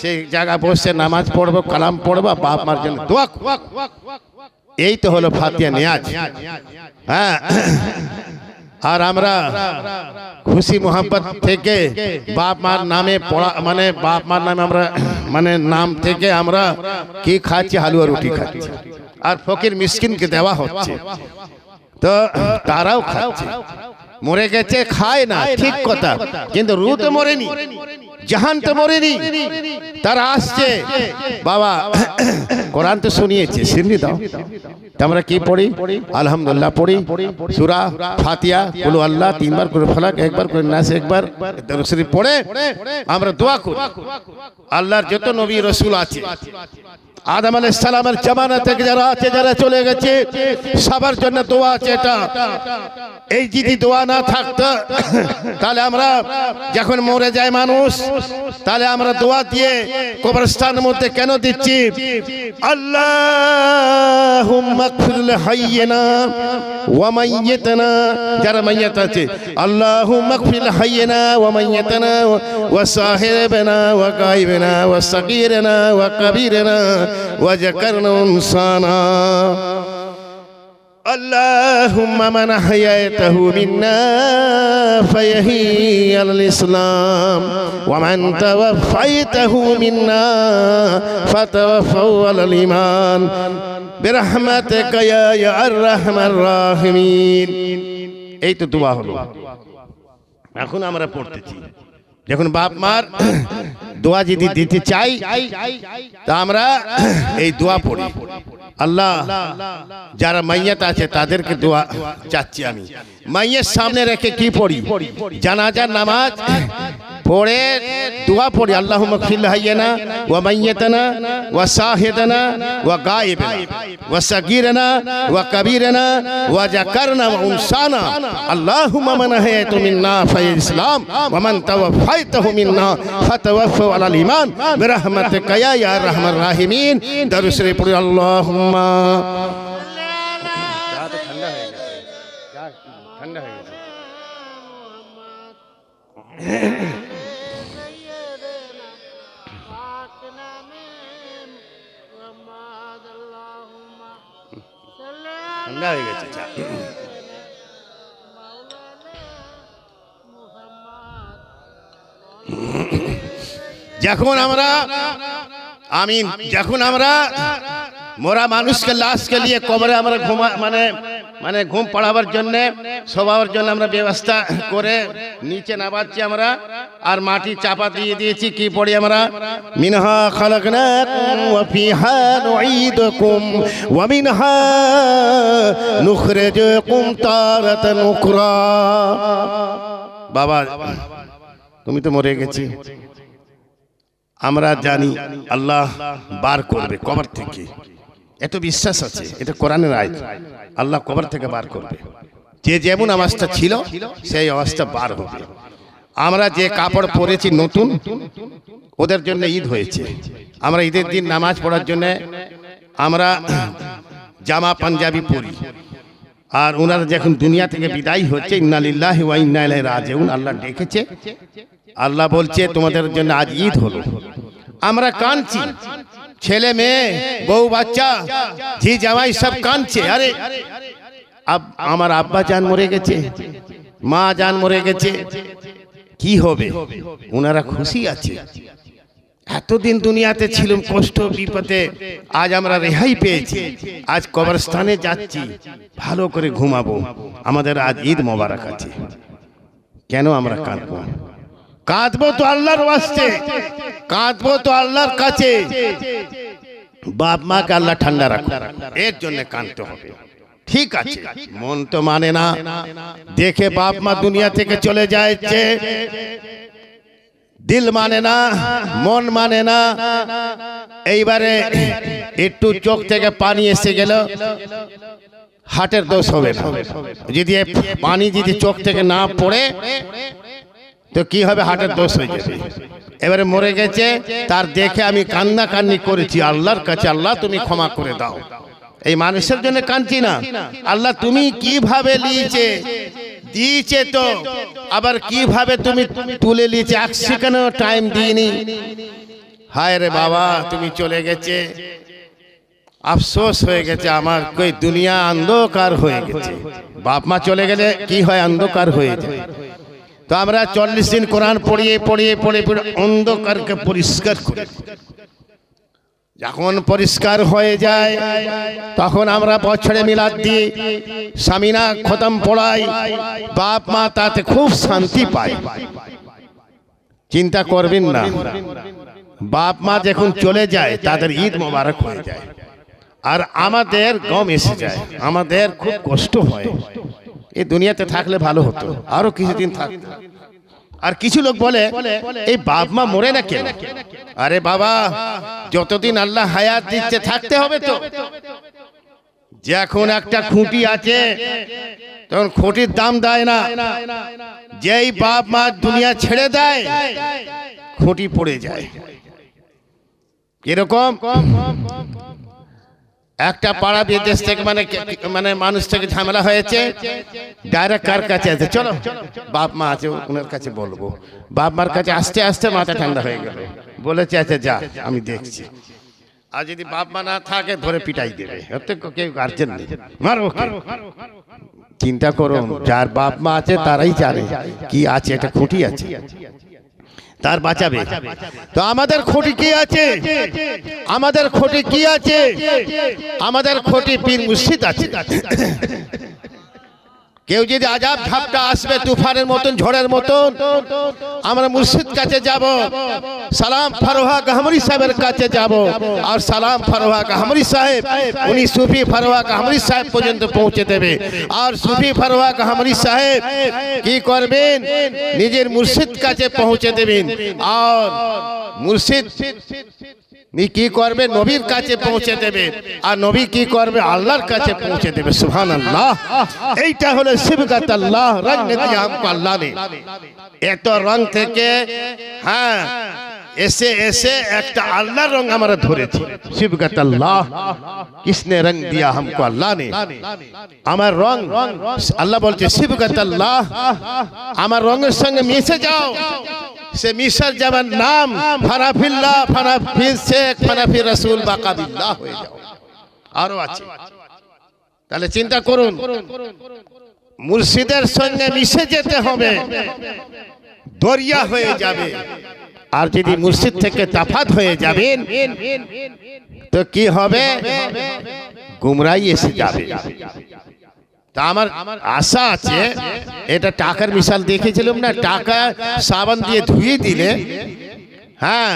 সেই জায়গা বসে নামাজ পড়বো, কালাম পড়বো, বাপ মার জন্য দোয়া। এই তো হলো ফাতিয়া নিয়াজ। হ্যাঁ, আর আমরা খুশি মোহাম্মত থেকে বাপ মার নামে পড়া, মানে বাপ মার নামে আমরা মানে নাম থেকে আমরা কি খাচ্ছি? হালুয়া রুটি খাচ্ছি, আর ফকির মিসকিনকে দেওয়া হচ্ছে। তো তারাও খাচ্ছে, মরে গেছে খায় না, ঠিক কথা, কিন্তু রু তো মরেনি, জাহান তো মরেনি, তারা আসছে। বাবা কোরআন তো শুনিয়েছে, শুনিয়ে দাও। আমরা কি পড়ি? আলহামদুলিল্লাহ পড়ি, সূরা ফাতিহা, কুল আল্লাহ 3 বার করে, ফালাক 1 বার করে, নাস 1 বার, দরুদ শরীফ পড়ে আমরা দোয়া করি। আল্লাহর যত নবী রাসূল আছে, আদম আলাইহিস সালামের জামানা থেকে যারা আছে, যারা চলে গেছে, সবার জন্য দোয়া আছে। এটা এই যদি দোয়া না থাকতো তাহলে আমরা যখন মরে যায় মানুষ, তাহলে আমরা দোয়া দিয়ে কবরস্থানের মধ্যে কেন দিচ্ছি? আল্লাহুম্মা গফির লিহাইয়িনা ওয়া মাইয়িতিনা, যারা মাইয়াত আছে, আল্লাহুম্মা গফির লিহাইয়িনা ওয়া মাইয়িতিনা ওয়া সাহিবিনা ওয়া গায়বিনা ওয়া সাগীরিনা ওয়া কাবীরিনা ওয়া যাকারনা উনসানা। اللهم من أحييته منا فيحيي على الإسلام ومن توفيته منا فتوفه على الإيمان برحمتك يا أرحم الراحمين. এই তো দোয়া হলো। এখন আমরা পড়তেছি, যখন বাপ মার দোয়া যদি দিতে চাই তা আমরা এই দোয়া পড়ি। আল্লাহ যারা মাইয়াত আছে তাদেরকে দোয়া চাচ্ছি আমি। মাইয়ের সামনে রেখে কি পড়ি? জানাজার নামাজ পড়ে দোয়া পড়ি, আল্লাহুম্মা গফির লিহাইয়িনা ওয়া মাইয়াতানা ওয়া শাহিদানা ওয়া গায়িবানা ওয়া সাগীরানা ওয়া কাবীরানা ওয়া যাকারনা ওয়া উনসানা আল্লাহুম্মা মান আহয়াতা মিন্না ফায়াল ইসলাম ওয়া মান তাওয়াফাইতাহু মিন্না ফাতাওয়াফাহু আলাল ঈমান বিরহমাতিকা ইয়া আরহামার রাহিমিন। দরুদ শরীফ পড়ি। আল্লাহুম্মা ঠান্ডা হয়ে গেছে। ঠান্ডা হয়ে গেছে। যখন আমরা যখন আমরা মোরা মানুষকে লাশকে নিয়ে কবরে আমরা মানে ঘুম পড়াবার জন্য শোবার জন্য আমরা ব্যবস্থা করে নিচে নামাচ্ছি আমরা, আর মাটি চাপা দিয়ে দিয়েছি। কি পড়ি আমরা? মিনহা খালাকনাকুম ওয়া ফিহা নুঈদুকুম ওয়া মিনহা নুখরিজুকুম তারাতান উখরা। বাবা তুমি তো মরে গেছি, আমরা জানি আল্লাহ বার করবে কবর থেকে, এত বিশ্বাস আছে, এটা কোরআনের আয়াত। আল্লাহ কবর থেকে বার করবে, যে যেমন অবস্থা ছিল সেই অবস্থা বার হবে। আমরা যে কাপড় পরেছি নতুন, ওদের জন্য ঈদ হয়েছে, আমরা ঈদের দিন নামাজ পড়ার জন্য আমরা জামা পাঞ্জাবি পরি, আর ওনারা যখন দুনিয়া থেকে বিদায় হচ্ছে ইন্না লিল্লাহি ওয়া ইন্না ইলাইহি রাজিউন, আল্লাহ ডেকেছে, আল্লাহ বলছে তোমাদের জন্য আজ ঈদ হলো। আমরা কাঁদছি, ছেলে মেয়ে বউ বাচ্চা ঝি জামাই সব কাঁদছে। আরে আমার আব্বা জান মরে গেছে, মা জান মরে গেছে, কি হবে? ওনারা খুশি আছে। এতদিন দুনিয়াতে ছিলাম কষ্ট বিপদে, আজ আমরা রেহাই পেয়েছি, আজ কবরস্থানে যাচ্ছি, ভালো করে ঘুমাবো, আমাদের আজ ঈদ মোবারক আছে। কেন আমরা কাঁদবো? কাঁদবো তো আল্লাহর ওয়াস্তে, কাঁদবো তো আল্লাহর কাছে। বাপ মাকে আল্লাহ ঠান্ডা রাখো, এর জন্য কাঁদতে হবে। ঠিক আছে, মন তো মানে না, দেখে বাপ মা দুনিয়া থেকে চলে যাচ্ছে, দিল মানে না, মন মানে না। এইবারে একটু চোখ থেকে পানি এসে গেল, হার্টের দোষ হবে না। যদি পানি যদি চোখ থেকে না পড়ে তো কি হবে? হার্টের দোষ হয়ে যাবে। এবারে মরে গেছে, তার দেখে আমি কান্না কান্নি করেছি আল্লাহর কাছে, আল্লাহ তুমি ক্ষমা করে দাও। এই মানুষের জন্য কাঁদছি না, আল্লাহ তুমি কিভাবে দিয়েছে তো, আবার কিভাবে তুমি তুলে নিয়েছে, এক সেকেন্ডও টাইম দিইনি। হায় রে বাবা, তুমি চলে গেছে, আফসোস হয়ে গেছে আমার, কই দুনিয়া অন্ধকার হয়ে গেছে। বাপ মা চলে গেলে কি হয়? অন্ধকার হয়ে যায়। তো আমরা 40 দিন কোরআন পড়িয়ে অন্ধকারকে পরিষ্কার করি। যখন পরিষ্কার হয়ে যায় তখন আমরা বছরে মিলাদ দিই, সামিনা খতম পড়াই, বাপ মা তাতে খুব শান্তি পায়। চিন্তা করবেন না, বাপ মা যখন চলে যায় তাদের ঈদ মোবারক হয়ে যায়, আর আমাদের গম এসে যায়, আমাদের খুব কষ্ট হয়। এই দুনিয়াতে থাকলে ভালো হতো, আরো কিছুদিন থাকতো। আর কিছু লোক বলে এই বাপ মা মরে না কেন? আরে বাবা, যতদিন আল্লাহ হায়াত দিচ্ছে থাকতে হবে তো। যখন একটা খুঁটি আছে তখন খুঁটির দাম দেয় না, যেই বাপ মা দুনিয়া ছেড়ে দেয় খুঁটি পড়ে যায়। এরকম একটা পাড়া বিদেশ থেকে মানে মানুষ থেকে ঝামেলা হয়েছে, ডাইরেক্ট কার কাছে আছে? চলো বাপ মা আছে ওনার কাছে বলবো। বাপ মার কাছে আস্তে আস্তে মাথা ঠান্ডা হয়ে গেল, বলেছে আচ্ছা যা আমি দেখছি। আর যদি বাপ মা না থাকে ধরে পিটাই দেবে, ওতে কেউ গার্জেন নেই, মারো। চিন্তা করুন, যার বাপ মা আছে তারাই জানে কি আছে, এটা খুঁটি আছে, তার বাঁচাবে। তো আমাদের খুঁটি কি আছে? আমাদের খুঁটি কি আছে? আমাদের খুঁটি পীর মুর্শিদ আছে। কেউ যদি আজাব ঝাপটা আসবে তুফানের মতন, ঝড়ের মতন, আমরা মুর্শিদ কাছে যাব, সালাম ফারোহা কাহমরি সাহেবের কাছে যাব। আর সালাম ফারোহা কাহমরি সাহেব উনি সুফি ফারোহা কাহমরি সাহেব পর্যন্ত পৌঁছে দেবে। আর সুফি ফারোহা কাহমরি সাহেব কি করবেন? নিজের মুর্শিদ কাছে পৌঁছে দেবেন। আর মুর্শিদ কি করবে? নবীর কাছে পৌঁছে দেবে। আর নবী কি করবে? আল্লাহর কাছে পৌঁছে দেবে। সুবহানাল্লাহ। এইটা হলো সিবগাত আল্লাহ, রং দিয়ে हमको আল্লাহ ने এত রং থেকে হ্যাঁ এসে এসে একটা আল্লাহর রং আমরা ধরেছি। সিবগাত আল্লাহ, কিসনে রং দিয়া हमको আল্লাহ ने, আমার রং আল্লাহ বলছে সিবগাত আল্লাহ, আমার রঙের সঙ্গে মিশে যাও। সে মিশার যাবার নাম ফানাফিল্লাহ, ফানাফিল শেখ, ফানাফি রাসূল, বাকাবিল্লাহ হয়ে যাও। আরো আছে। তাহলে চিন্তা করুন, মুর্শিদের সঙ্গে মিশে যেতে হবে, দরিয়া হয়ে যাবে। আর যদি মুর্শিদ থেকে তাফাত হয়ে যাবেন তো কি হবে? গুমরাহি এসে যাবে। তা আমার আশা আছে, এটা টাকার মিশাল দেখেছিলাম না, টাকা সাবান দিয়ে ধুয়ে দিলে হ্যাঁ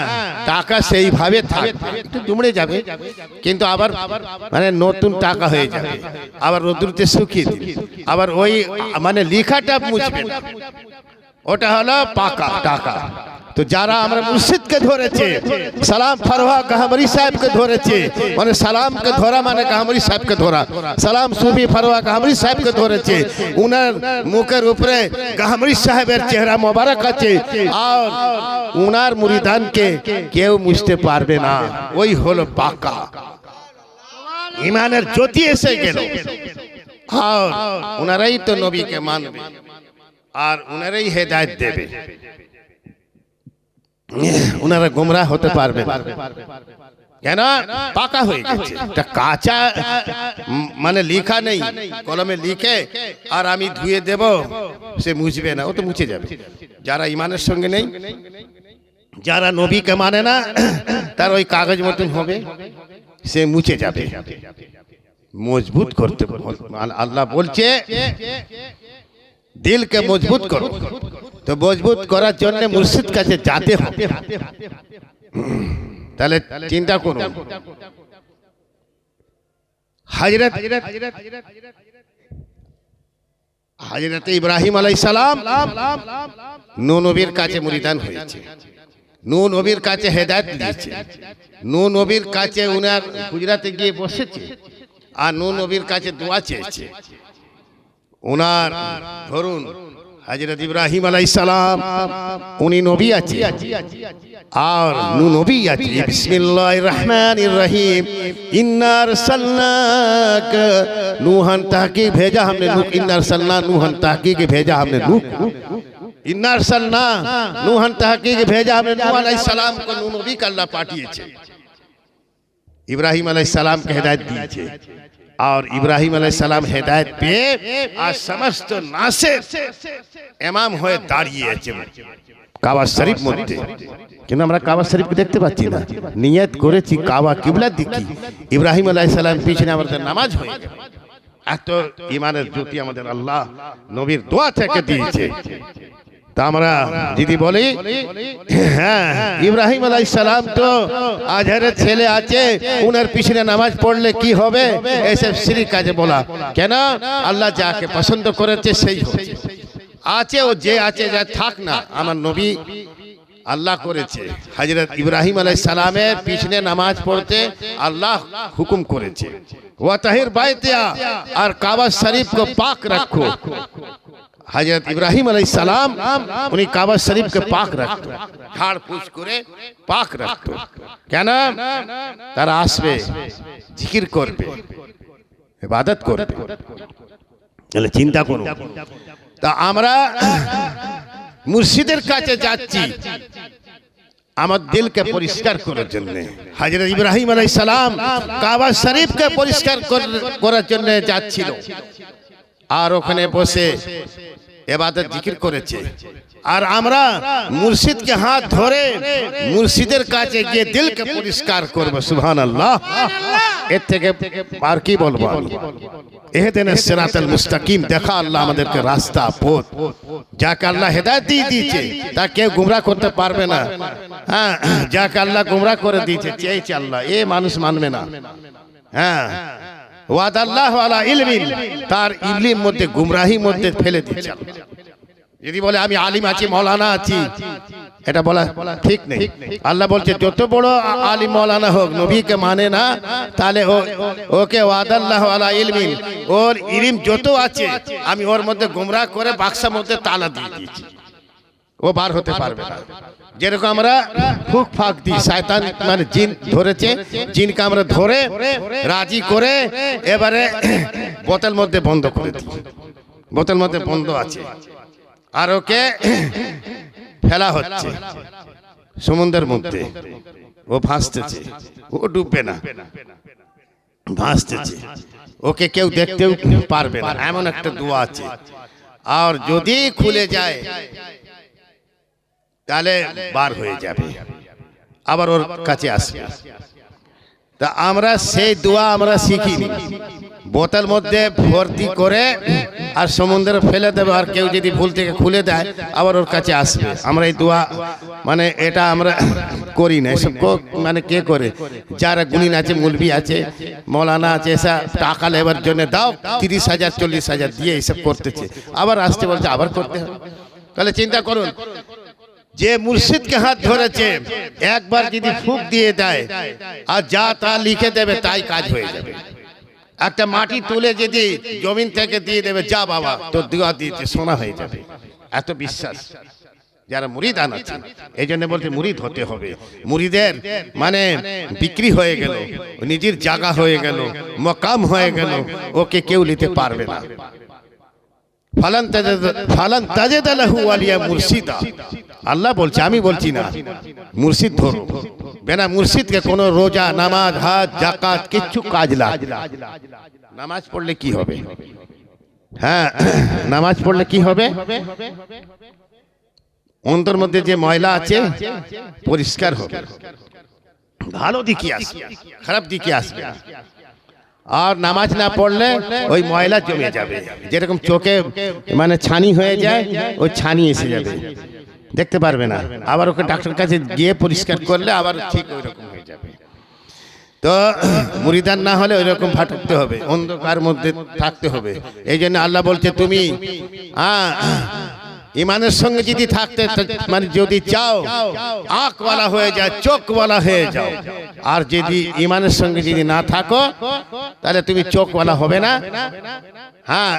টাকা সেইভাবে থাকবে, একটু দুমড়ে যাবে কিন্তু আবার মানে নতুন টাকা হয়ে যাবে। আবার রোদ্রুতে শুকিয়ে দিবে, আবার ওই মানে লেখাটা মুছবে, ওটা হলো পাকা টাকা। তো যারা আমরা মুর্শিদকে ধরেছে, সালাম ফারোহা কাহমরি সাহেবকে ধরেছে, মানে সালামকে ধরা মানে কাহমরি সাহেবকে ধরা, সালাম সুফি ফারোহা কাহমরি সাহেবকে ধরেছে, উনার মুখের উপরে কাহমরি সাহেবের চেহারা মোবারক আছে। আর উনার মুরিদানকে কেউ মুছতে পারবে না, ওই হলো পাকা ইমানের জ্যোতি এসে গেল। আর উনারাই তো নবীকে মানবে, আর উনারাই হেদায়েত দেবে, উনারা গোমরাহ হতে পারবে না। কেন? পাকা হয়ে গেছে। এটা কাঁচা মানে লেখা নেই, কলমে লিখে আর আমি ধুয়ে দেব, সে মুছবে না, ও তো মুছে যাবে। যারা ইমানের সঙ্গে নেই, যারা নবীকে মানে না, তার ওই কাগজ মতন হবে, সে মুছে যাবে। মজবুত করতে আল্লাহ বলছে দিলকে মজবুত করো। তো মজবুত করার জন্য মুর্শিদ কাছে যেতে হবে। তাহলে চিন্তা করুন, হযরত ইব্রাহিম আলাইহিস সালাম নূহ নবীর কাছে মুরিদান হয়েছে, নূহ নবীর কাছে হেদায়েত দিয়েছে, নূহ নবীর কাছে উনার হুজরাতে গিয়ে বসেছে, আর নূহ নবীর কাছে দোয়া চেয়েছে। উনার ধরুন হযরত ইব্রাহিম আলাইহিস সালাম উনি নবী আছে আর নূহ নবী আছে। বিসমিল্লাহির রহমানির রহিম, ইন্না আরসালনাকা नूहन ताकी भेजा हमने नूह, इन्ना अरसलना नूहन ताकी के भेजा हमने नूह, इन्ना अरसलना नूहन ताकी के भेजा हमने नूह अलैहिस सलाम को नूह नबी का अल्लाह पाठिয়েছে, इब्राहिम अलैहिस सलाम के हिदायत दिए। और इब्राहिम अलैहिस सलाम हिदायत पे आज समस्त नासिर इमाम হয়ে দাঁড়িয়েছে কাবা শরীফ মধ্যে। কিন্তু আমরা কাবা শরীফকে দেখতে পাচ্ছি না, নিয়ত করেছি কাবা কিবলার দিকে, ইব্রাহিম আলাইহিস সালাম পিছনে আমাদের নামাজ হয়ে গেল। এত ইমানের জ্যোতি আমাদের আল্লাহ নবীর দোয়া থেকে দিয়েছে। তা আমরা যদি বলি হ্যাঁ ইব্রাহিম আলাইহিস সালাম তো আজহারের ছেলে আছে, উনার পিছনে নামাজ পড়লে কি হবে, এসব শিরক কাজে বলা কেন? আল্লাহ যাকে পছন্দ করেছে সেই হচ্ছে, আছে ও যে আছে যা থাক না, আমার নবী আল্লাহ করেছে হযরত ইব্রাহিম আলাইহিস সালামের পিছনে নামাজ পড়তে আল্লাহ হুকুম করেছে, ওয়া তাহির বাইতিয়া, আর কাবা শরীফ को पाक रखो। हजरत इब्राहिम अलैहिस सलाम उन्हीं काबा शरीफ के पाक रखतो, झाड़ फूस करे पाक रखतो। क्या ना तारा आसबे जिकिर करबे इबादत करबे। তাহলে চিন্তা করুন, তা আমরা মুর্শিদের কাছে যাচ্ছি, আমার দিলকে পরিষ্কার করার জন্য। হযরত ইব্রাহিম আলাইহিস সালাম কাবা শরীফকে পরিষ্কার করার জন্য যাচ্ছিল, আর ওখানে বসে ইবাদত জিকির করেছে। আর আমরা মুর্শিদকে হাত ধরে মুর্শিদের কাছে গিয়ে দিলকে পরিষ্কার করব। সুবহানাল্লাহ। এর থেকে আর কি বলবো আমি? ইহদিনাস সিরাতাল মুস্তাকিম, দেখা আল্লাহ আমাদেরকে রাস্তা পথ, যাকে আল্লাহ হেদায়েত দিয়ে দিয়েছে তাকে কেউ গুমরাহ করতে পারবে না। হ্যাঁ, যাকে আল্লাহ গুমরাহ করে দিয়েছে চেয়েছে আল্লাহ, এ মানুষ মানবে না। হ্যাঁ, ওয়াদাল্লাহু আলা ইলমিন, তার ইলমের মধ্যে গুমরাহির মধ্যে ফেলে দিয়েছে। যদি বলে আমি আলিম আছি, মাওলানা আছি, এটা বলা ঠিক নেই। আল্লাহ বলছে যত বড় আলিম মাওলানা হোক, নবীকে মানে না, তাহলে ওকে ওয়াদাল্লাহু আলা ইলমিন, ওর ইলম যত আছে আমি ওর মধ্যে গুমরাহ করে বাক্সার মধ্যে তালা দিয়ে দিয়েছি, ও বার হতে পারবে না। যেরকম আমরা ফুক ফাঁক দিই, শয়তান মানে জিন ধরেছে, জিনকে আমরা ধরে রাজি করে এবারে বোতল মধ্যে বন্ধ করে দিই, বোতল মধ্যে বন্ধ আছে, আর ওকে ফেলা হচ্ছে সমুদ্রের মধ্যে। ও ভাসতেছে, ও ডুববে না, ভাসতেছে, ওকে কেউ দেখতেও পারবে না, এমন একটা দোয়া আছে। আর যদি খুলে যায় তাহলে বার হয়ে যাবে, আবার ওর কাছে আসবে। তা আমরা সেই দোয়া আমরা শিখিনি, বোতল মধ্যে ভর্তি করে আর সমুদ্রে ফেলে দেবে, আর কেউ যদি ভুল থেকে খুলে দেয় আবার ওর কাছে আসবে। আমরা এই দোয়া মানে এটা আমরা করি না। এসব মানে কে করে? যারা গুণিন আছে, মুলবি আছে, মৌলানা আছে, এসব টাকা লেবার জন্য দাও 30,000 40,000 দিয়ে এইসব করতেছে, আবার আসতে বলছে আবার করতে হবে। তাহলে চিন্তা করুন, যে মুর্শিদকে হাত ধরেছে একবার যদি ফুঁক দিয়ে দেয় আর যা তা লিখে দেবে তাই কাজ হয়ে যাবে। একটা মাটি তুলে যদি জমিন থেকে দিয়ে দেবে, যা বাবা তোর দোয়া দিয়েছে, সোনা হয়ে যাবে। এত বিশ্বাস যারা মুরিদ আনাচ্ছে, এই জন্য বলছে মুরিদ হতে হবে। মুরিদের মানে বিক্রি হয়ে গেল, নিজের জায়গা হয়ে গেল, মকাম হয়ে গেল, ওকে কেউ নিতে পারবে না। ফালান তাজিদ লাহু ওয়ালিয়া মুর্শিদা, আল্লাহ বলছে, আমি বলছি না। মুর্শিদ ধরো, বিনা মুর্শিদকে কোনো রোজা, নামাজ, হজ, যাকাত কিচ্ছু কাজ লাগে না। নামাজ পড়লে কি হবে? হ্যাঁ, নামাজ পড়লে কি হবে? অন্তর মধ্যে যে ময়লা আছে পরিষ্কার হবে, ভালো দিকে আসবে, খারাপ দিকে আসবে। আর নামাজ না পড়লে ওই ময়লা জমে যাবে, যেরকম চোখে মানে ছানি হয়ে যায়, ওই ছানি এসে যাবে, দেখতে পারবে না। আবার ওকে ডাক্তার কাছে গিয়ে পরিষ্কার করলে আবার ঠিক ওই রকম হয়ে যাবে। তো মুরিদান না হলে ওই রকম ফাটতে হবে, অন্ধকার মধ্যে থাকতে হবে। এই জন্য আল্লাহ বলছে তুমি ইমানের সঙ্গে যদি থাকতে মানে যদি চাও আঁখওয়ালা হয়ে যায়, চোখওয়ালা হয়ে যাও। আর যদি ইমানের সঙ্গে যদি না থাকো তাহলে তুমি চোখওয়ালা হবে না, হ্যাঁ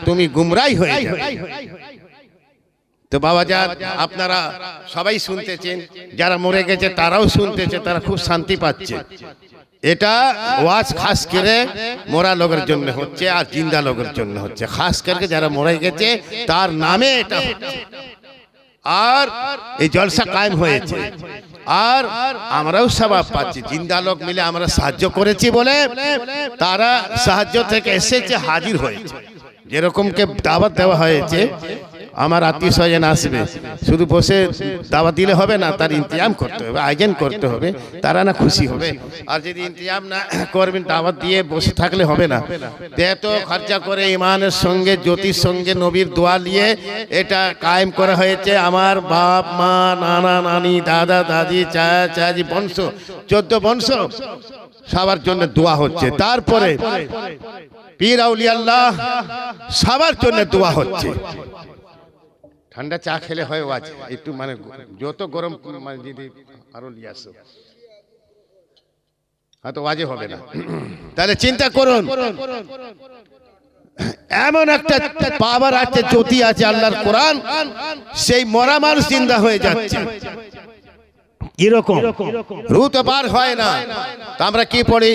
তুমি গুমরাই হয়ে যাবে। তো বাবাজান আপনারা সবাই শুনতেছেন, যারা মরে গেছে তারাও শুনতেছে, তারা খুব শান্তি পাচ্ছে। এটা ওয়াজ খাস করে মরা লোকের জন্য হচ্ছে আর জিন্দা লোকের জন্য হচ্ছে, খাস করে যারা মরে গেছে তার নামে এটা হচ্ছে। আর এই জলসা কায়েম হয়েছে, আর আমরাও সওয়াব পাচ্ছি। জিন্দা লোক মিলে আমরা সাহায্য করেছি বলে তারা সাহায্য থেকে এসেছে, হাজির হয়েছে। যেরকম কে দাওয়াত দেওয়া হয়েছে, আমার আত্মীয় স্বজন আসবে, শুধু বসে দাওয়াত দিলে হবে না, তার ইন্তজাম করতে হবে, আয়োজন করতে হবে, তারা না খুশি হবে। আর যদি ইন্তজাম না করবেন, দাওয়াত দিয়ে বসে থাকলে হবে না। এত খরচা করে ইমানের সঙ্গে, জ্যোতির সঙ্গে, নবীর দোয়া নিয়ে এটা কায়েম করা হয়েছে। আমার বাপ মা, নানা নানি, দাদা দাদি, চাচা চাচি, বংশ 14 বংশ সবার জন্য দোয়া হচ্ছে। তারপরে পীর আউলিয়া আল্লাহ সবার জন্য দোয়া হচ্ছে। ঠান্ডা চা খেলে হয় ওয়াজ একটু, মানে যত গরম মানে যদি আরো নিয়ে আসো হয়তো ওয়াজে হবে না। তাহলে চিন্তা করুন, এমন একটা পাওয়ার আছে, জ্যোতি আছে আল্লাহর কোরআন, সেই মরা মানুষ জিন্দা হয়ে যাচ্ছে। এরকম রু তো বার হয় না। তো আমরা কি পড়ি?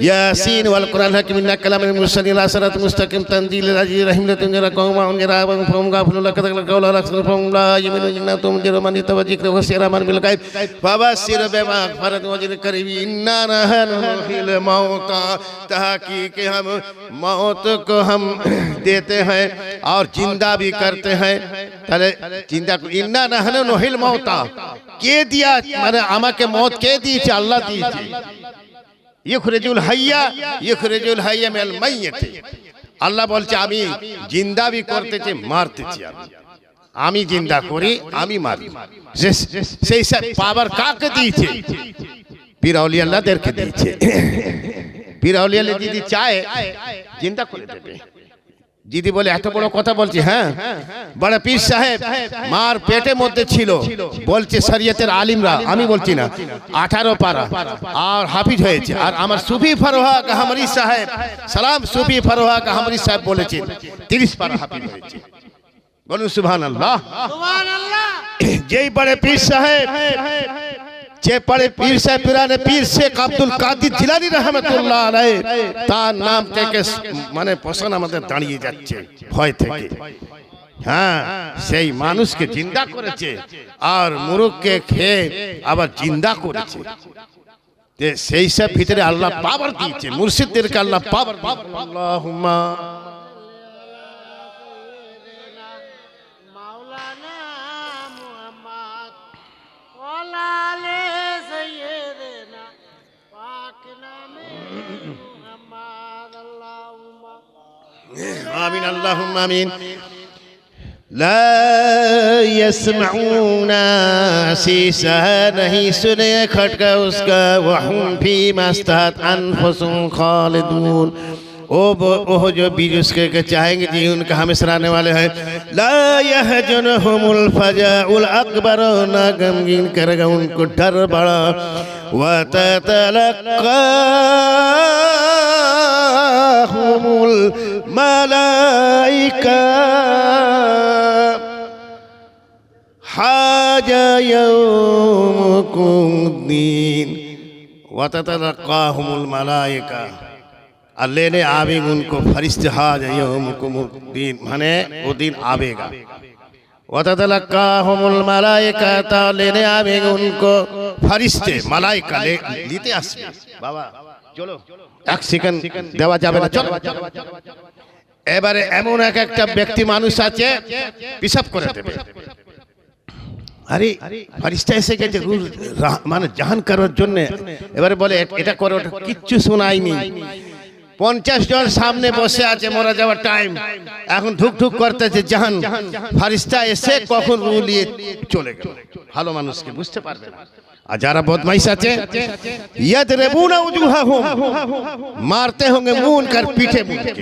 ইয়াসিন ওয়াল কুরআন হাকিম ইন্নাকা কালামুল মুরসালিন আলা সিরাতিন মুস্তাকিম তানজিলুল আজিজির রহিম লিতুনজিরা কওমান উনজিরা ওয়া ফাহুম গাফিলুন লাকাদ কাওলা রাসূল ফাহুম লা ইয়ামিনুনা তুনজিরা মান তাওজিকরা ওয়া সিরা মান বিল গায়ব ফাবাশশির বিমা ফারাদ ওয়াজির করিম ইন্না নাহনু নুহিল মাউতা তাহकीक हम मौत को हम देते हैं और जिंदा भी करते हैं। তাহলে জিন্দা ইন্না নাহনু নুহিল মাউতা কে দিয়া, মানে আমাকে মত কে দিয়েছে? আল্লাহ দিয়েছে। ইখরিজুল হাইয়া মিনাল মাইয়িত, আল্লাহ বলছে আমি জিন্দা भी করতেছি মারতেছি। আমি জিন্দা করি, আমি মারি। সেই সব পাওয়ার কাকে দিয়েছে? পীর আউলিয়া আল্লাহদেরকে দিয়েছে। পীর আউলিয়া যদি চায় জিন্দা করে দেবে। जिदी बोले एत बड़ कथा बोलছি হ্যাঁ বড় পীর সাহেব মার পেটে মধ্যে ছিল বলছে শরীয়তের আলিমরা, আমি বলছি না, 18 পারা আর হাফিজ হয়েছে। আর আমার সুফি ফরোহা কাহামরি সাহেব, সালাম সুফি ফরোহা কাহামরি সাহেব বলেছেন 30 পারা হাফিজ হয়েছে। বলুন সুবহানাল্লাহ। সুবহানাল্লাহ। যেই বড় পীর সাহেব, যে পড়ে পীর সাহেব পিরানে পীর শেখ আব্দুল কাদির জিলানী রহমাতুল্লাহ আলাইহি, তার নাম থেকে মানে পছন্দ আমাদের দাঁড়িয়ে যাচ্ছে ভয় থেকে। হ্যাঁ, সেই মানুষকে জিন্দা করেছে আর মুরুখকে খেয়ে আবার জিন্দা করেছে। যে সেই সব ভিতরে আল্লাহ পাওয়ার দিয়েছে, মুর্শিদদেরকে আল্লাহ পাওয়ার দিয়েছে। আল্লাহুম্মা آمين اللهم آمين لا يسمعون سيسا नहीं सुने खटका उसका वहुम फीमा استهت أنفسهم خالدون। वो जो बीज उसके चाहेंगे जी उनका हमें सराहने वाले हैं। ला यहजुनहुमुल फजाउल अकबर, ना गमगीन करेगा उनको डर बड़ा। वततलक़ाहुमुल मलाइका हाजा यौमुकुद्दीन। वततलक़ाहुमुल मलाइका, और लेने आवेंगे उनको फरिश्ते हाज यौमुकुद्दीन, माने वो दिन आवेगा। वततलक़ाहुमुल मलाइका, लेने आवेंगे उनको फरिश्ते मलाइका लेते আসবে। বাবা চলো এক সেকেন্ড দেওয়া যাবে না, চলো। এবারে এমন একটা ব্যক্তি মানুষ আছে পিশাব করে দেবে, আরে ফেরেশতা এসে গেছে মানে জাহান করার জন্য। এবারে বলে এটা করো, ওটা কিচ্ছু শোনায়নি। 50 জন সামনে বসে আছে, মরা যাওয়ার টাইম, এখন ঢুক ঢুক করতেছে জাহান। ফেরেশতা এসে কখন রূহ নিয়ে চলে গেল। ভালো মানুষকে বুঝতে পারবে না। আর যারা বদমাইশ আছে ইয়াদরিবুনা উজুহাহুম, মারতে होंगे মুন কার পিঠে মুনকে।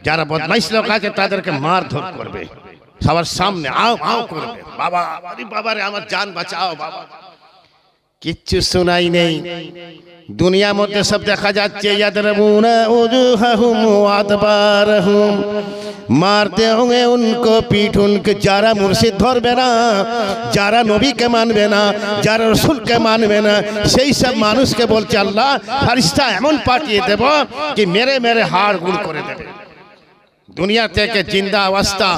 যারা বদমাইশ লোক আছে তাদেরকে মারধর করবে সবার সামনে, আও আও করবে। বাবা আরে বাবা রে আমার জান বাঁচাও বাবা। কিচ্ছু শোনাই নেই। দুনিয়ার মধ্যে সব দেখা যাচ্ছে ইয়াদরিবুনা উজুহাহুম ওয়া আদবারহুম, মারতে होंगे उनको पीठ उनके। যারা মুর্শিদ ধরবে না, যারা নবীকে মানবে না, যারা রাসূলকে মানবে না, সেই সব মানুষকে বলছে আল্লাহ ফেরেশতা এমন পাঠিয়ে দেব কি মেরে মেরে হাড় গুড় করে দেবে। দুনিয়া থেকে জিন্দা অবস্থা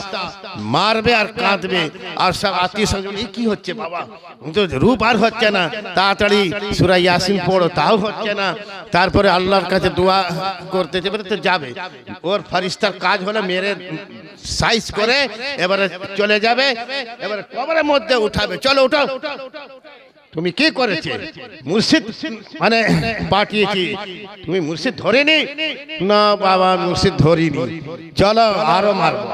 মারবে আর কাঁদবে। আর সব আত্মীয় স্বজন কি হচ্ছে বাবা, তো রূপ আর হচ্ছে না, তাড়াতাড়ি সূরা ইয়াসিন পড়ো, তাও হচ্ছে না। তারপরে আল্লাহর কাছে দোয়া করতে যাবে, ওর ফেরেশতার কাজ হলো মেরে সাইজ করে এবারে চলে যাবে, এবারে কবরের মধ্যে উঠাবে। চলো উঠাও, তুমি কি করেছে? মুর্শিদ মানে পাঠিয়েছি, তুমি মুর্শিদ ধরেনি? না বাবা মুর্শিদ ধরিনি। চলো আরো মারবো।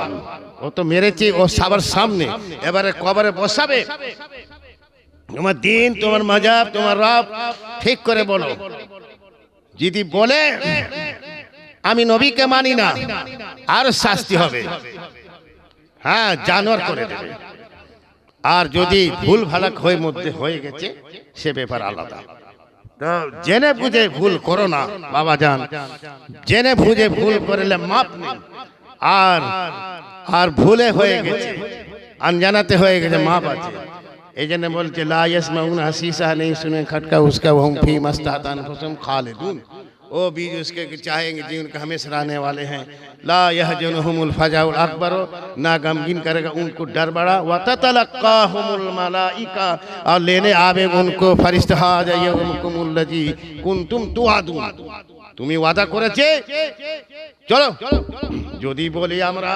ও তো মেরেছি, ও সবার সামনে। এবারে কবরে বসাবে। তোমার দিন, তোমার মাযহাব, তোমার রব ঠিক করে বলো। যদি বলে আমি নবীকে মানি না, আর শাস্তি হবে। হ্যাঁ, জানোয়ার করে দেবে। আর যদি ভুল ভালাক হয়ে মধ্যে হয়ে গেছে সে ব্যাপার আলাদা। তো জেনে বুঝে ভুল করো না বাবা জান, জেনে বুঝে ভুল করলে মাপ নেই। আর ভুলে হয়ে গেছে, আনজানাতে হয়ে গেছে, মাপ আছে। এই জন্য বলছে লা ইয়াসমাউনা হাসিসা, नहीं सुने खटका उसका वहम फी मस्तातान फसम खालिदून। वो बीज उसके चाहेंगे जी उनका हमेशा रहने वाले हैं। ला यहजुनुहुमुल फजाउल अकबर, ना गमगीन करेगा उनको डर बड़ा। व ततलक्काहुमुल मलाइका, और लेने आवे उनको फरिश्ता हाजा यौमुकुमुल लजी कुंतुम तुआदुन, তুমি ওয়াদা করেছে চলো। যদি বলি আমরা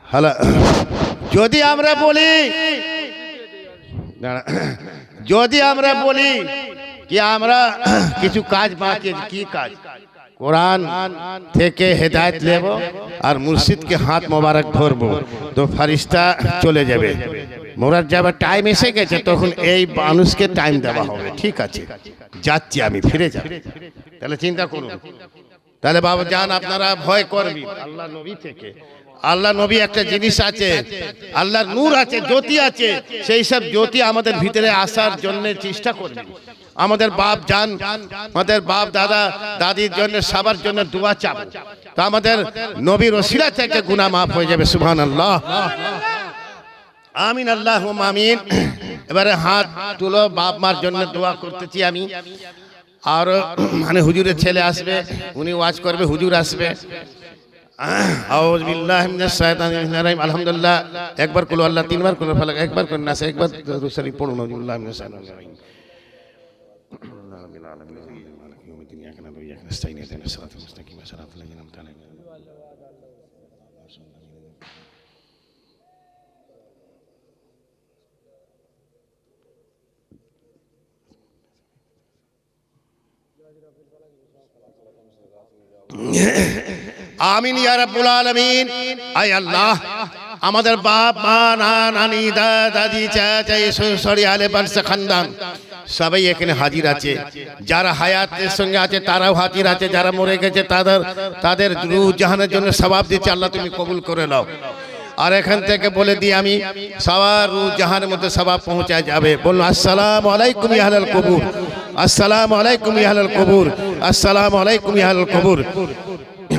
হ্যালো, যদি আমরা বলি যদি আমরা বলি কি আমরা কিছু কাজ বাকি, কি কাজ? কোরআন থেকে হেদায়েত নেব আর মুর্শিদকে হাত মোবারক ধরবো, তো ফারিস্তা চলে যাবে। মোরার যাবার টাইম এসে গেছে, তখন এই মানুষকে টাইম দেওয়া হবে। ঠিক আছে, যাচ্ছি আমি, ফিরে যাব। তাহলে চিন্তা করুন। তাহলে বাবা জান আপনারা ভয় করবেন আল্লাহ নবী থেকে। আল্লাহ নবী একটা জিনিস আছে, আল্লাহর নূর আছে, জ্যোতি আছে, সেই সব জ্যোতি আমাদের ভিতরে আসার জন্য চেষ্টা করবেন। আমাদের বাপ জান, আমাদের বাপ দাদা দাদির জন্য সবার জন্য দোয়া চাব, তো আমাদের নবীর ওসিলা থেকে গুনাহ মাফ হয়ে যাবে। সুবহানাল্লাহ, আমিন, আল্লাহুম্মা আমিন। এবারে হাত তুলো, বাপ মার জন্য দোয়া করতেছি আমি। আর মানে হুজুরের ছেলে আসবে, উনি ওয়াজ করবে, হুজুর আসবে। আউযু বিল্লাহি মিনাশ শাইতানির রাজিম। আলহামদুলিল্লাহ একবার কুল আল্লাহ, তিনবার কুল ফালাক, একবার কুল নাস, একবার দুরূদ শরীফ পড়ুন। আউযু বিল্লাহি মিনাশ শাইতানির রাজিম। রাব্বিল আলামিন মালিকি ইয়াউমিদ্দিন, ইয়াকা না'বুদু ওয়া ইয়াকা নাস্তাঈন, ইহদিনাস সিরাতাল মুস্তাকিম, সিরাতাল লাযীনা আন'আমতা আলাইহিম। আমিন ইয়া রাব্বুল আলামিন। আয় আল্লাহ, আমাদের বাপ মা নানি দাদি চাচা সরি আলে বানসা খানদান সবাই এখানে হাজির আছে। যারা হায়াতের সঙ্গে আছে তারাও হাজির আছে, যারা মরে গেছে তাদের রূহ জাহানের জন্য সওয়াব দিচ্ছে। আল্লাহ তুমি কবুল করে নাও। আর এখান থেকে বলে দিই আমি, সবার রূহ জাহানের মধ্যে সওয়াব পৌঁছায় যাবে। বলুন আসসালামু আলাইকুম ইয়া আহলাল কবুর, আসসালামু আলাইকুম ইয়া আহলাল কবুর, আসসালামু আলাইকুম ইয়া আহলাল কবুর।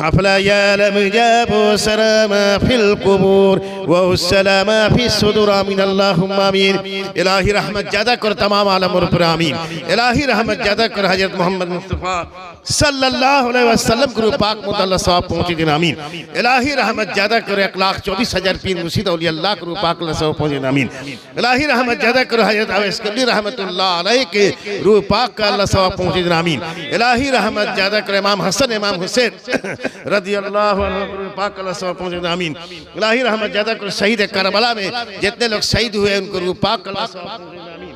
أفلا يعلم جاب سلام في القبور والسلام في الصدور. آمين اللهم آمين. الہی رحمت زیادہ کر تمام عالموں پر آمین. الہی رحمت زیادہ کر حضرت محمد مصطفیٰ صلی اللہ علیہ وسلم کو پاک مطلع ثواب پہنچے دین. آمین. الہی رحمت زیادہ کر 1,24,000 پیر مرشد اولیاء اللہ کو پاک اللہ ثواب پہنچے دین. آمین. الہی رحمت زیادہ کر حضرت اویس قبلی رحمت اللہ علیہ کے روح پاک کا اللہ ثواب پہنچے دین. آمین. الہی رحمت زیادہ کر امام حسن امام حسین رضی اللہ عنہ پاک اللہ ثواب پہنچے دین. آمین. الہی رحمت زیادہ کر شہید کربلا میں جتنے لوگ شہید ہوئے ان کو روح پاک اللہ ثواب پہنچے دین. آمین.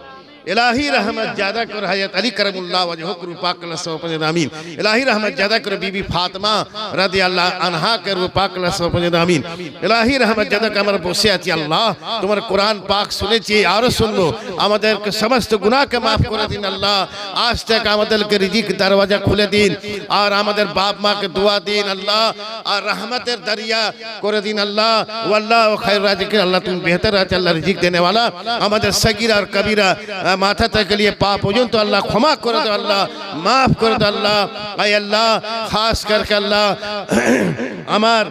الہی رحمت زیادہ کر حضرت علی کرم اللہ وجہہ کو روح پاک اللہ ثواب پہنچے دین. آمین. الہی رحمت زیادہ کر بی بی فاطمہ رضی اللہ عنہا کے روح پاک اللہ ثواب پہنچے دین. آمین. الہی رحمت زیادہ کر ہمارے বসে আছি আল্লাহ, তোমার কোরআন পাক শুনেছি আরো শুনবো, আমাদেরকে সমস্ত গুনাহকে maaf করে দিন আল্লাহ. আজ থেকে আমাদেরকে রিজিক দরওয়াজা খুলে দিন, আর আমাদের বাপ মাকে দোয়া দিন আল্লাহ, আর রহমতের দরিয়া করে দিন আল্লাহ. ওয়াল্লাহু খায়রুর রাজিকিন. আল্লাহ তুমি বেহতর আছে আল্লাহ রিজিক দেনে वाला. আমাদের সগীরা আর কবিরা মাথা থেকে নিয়ে পা পর্যন্ত আল্লাহ ক্ষমা করে দাও আল্লাহ, maaf করে দাও আল্লাহ. আয় আল্লাহ খাস করকে আল্লাহ আমার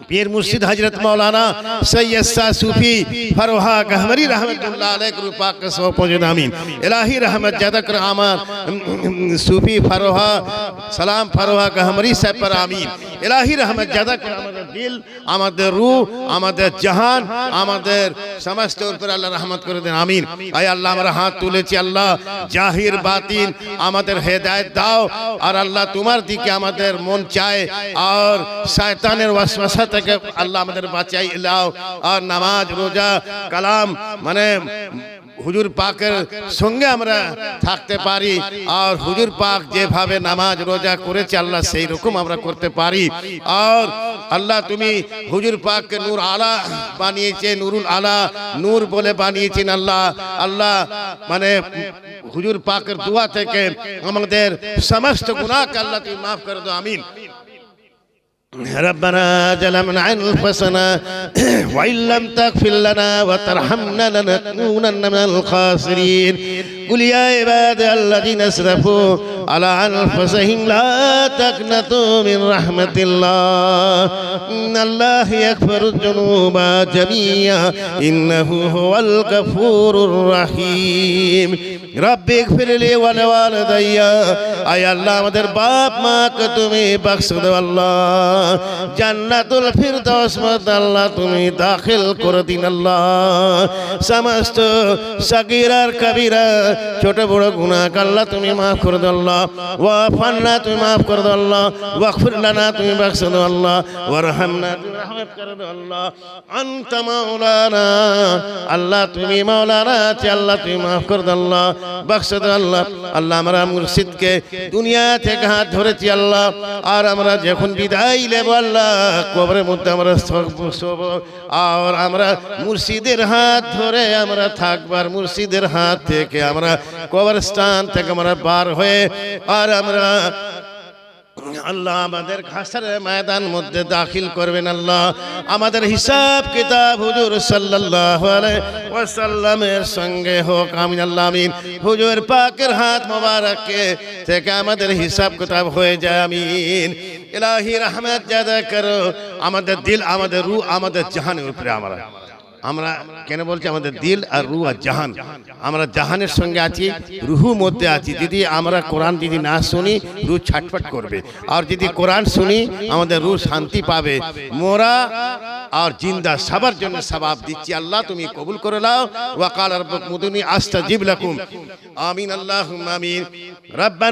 পীর মুর্শিদ হযরত মাওলানা সৈয়দ শাহ सूफी फरोहा गहमरी रहमतुल्लाह अलैह को पाक का सौ पहुंचे. आमीन. इलाही रहमत ज्यादा कर আমার सूफी फरोहा সালাম फरोहा गहमरी साहब पर. आमीन. इलाही रहमत ज्यादा कर আমাদের দিল, আমাদের রূহ, আমাদের জাহান, আমাদের সমস্ত উপর আল্লাহ রহমত করে দেন. আমিন. আয় আল্লাহ আমরা হাত তুলেছি আল্লাহ, জাহির বাতিন আমাদের হেদায়েত দাও, আর আল্লাহ তোমার দিকে আমাদের মন চায়, আর শয়তানের ওয়াসওয়াসা থেকে আল্লাহ আমাদের বাঁচাই লাও, আর নামাজ রোজা কালাম মানে হুজুর পাকের সঙ্গে আমরা থাকতে পারি, আর হুজুর পাক যেভাবে নামাজ রোজা করেছে আল্লাহ সেই রকম আমরা করতে পারি. আর আল্লাহ তুমি হুজুর পাককে নূর আলা বানিয়েছে, নুরুল আলা নূর বলে বানিয়েছেন আল্লাহ. আল্লাহ মানে হুজুর পাকের দোয়া থেকে আমাদের সমস্ত গুনাহকে আল্লাহ তুমি maaf করে দাও. আমিন. ربنا ظلمنا أنفسنا وإن لم تغفر لنا وترحمنا لنكونن من الخاسرين. কুল ইয়া ইবাদাল্লাযিনা আসরাফু আলা আনফুসিহিম লা তাকনাতু মিন রাহমাতিল্লাহ ইন্নাল্লাহা ইয়াগফিরুয যুনুবা জামিআ ইন্নাহু হুয়াল গফুরুর রাহিম রব্বি ইগফিরলি ওয়া লিওয়ালিদাইয়া আয় আল্লাহ আমাদের বাপ মাকে তুমি বখশ দাও আল্লাহ জান্নাতুল ফিরদাউস মধ্যে আল্লাহ তুমি দাখিল করে দিন আল্লাহ সমস্ত সাগীরা আর কবিরা ছোট বড় গুনাহ আল্লাহ তুমি maaf করে দাও আল্লাহ ওয়া ফান্না তুমি maaf করে দাও আল্লাহ ওয়াগফির লানা তুমি বখশ দাও আল্লাহ ওয়ারহামনা তুমি রহমত করে দাও আল্লাহ আনতা মাওলানা আল্লাহ তুমি মাওলানা আছি আল্লাহ তুমি maaf করে দাও আল্লাহ বখশ দাও আল্লাহ আল্লাহ আমরা মুর্শিদকে দুনিয়া থেকে হাত ধরেছি আল্লাহ আর আমরা যখন বিদায় নেব আল্লাহ কবরের মধ্যে আমরা শোব আর আমরা মুর্শিদের হাত ধরে আমরা থাকবার মুর্শিদের হাত থেকে আমরা কবরস্থান থেকে আমরা পার হয়ে আর আমরা আল্লাহ আমাদের ঘাসের ময়দান মধ্যে দাখিল করবেন আল্লাহ আমাদের হিসাব কিতাব হুজুর সাল্লাল্লাহু আলাইহি ওয়াসাল্লামের সঙ্গে হোক আমিন আল্লাহ আমিন হুজুর পাকের হাত মোবারকে থেকে আমাদের হিসাব কিতাব হয়ে যায় আমিন ইলাহি রহমত জাদা করো আমাদের দিল আমাদের রূহ আমাদের জাহানের উপরে আমরা কেন বলছি আমাদের দিল আর রূহ আর জাহান আমরা জাহানের সঙ্গে আছি রুহু মধ্যে আছি যদি আমরা কোরআন যদি না শুনি রূহ ছটফট করবে আর যদি কোরআন শুনি আমাদের রূহ শান্তি পাবে মোরা আর জিন্দা সবার জন্য সওয়াব দিচ্ছি আল্লাহ তুমি কবুল করে নাও ওয়া ক্বালা রাব্বুকুম উদউনি আস্তাজিব লাকুম আমিন আল্লাহুম্মা আমিন রব্বানা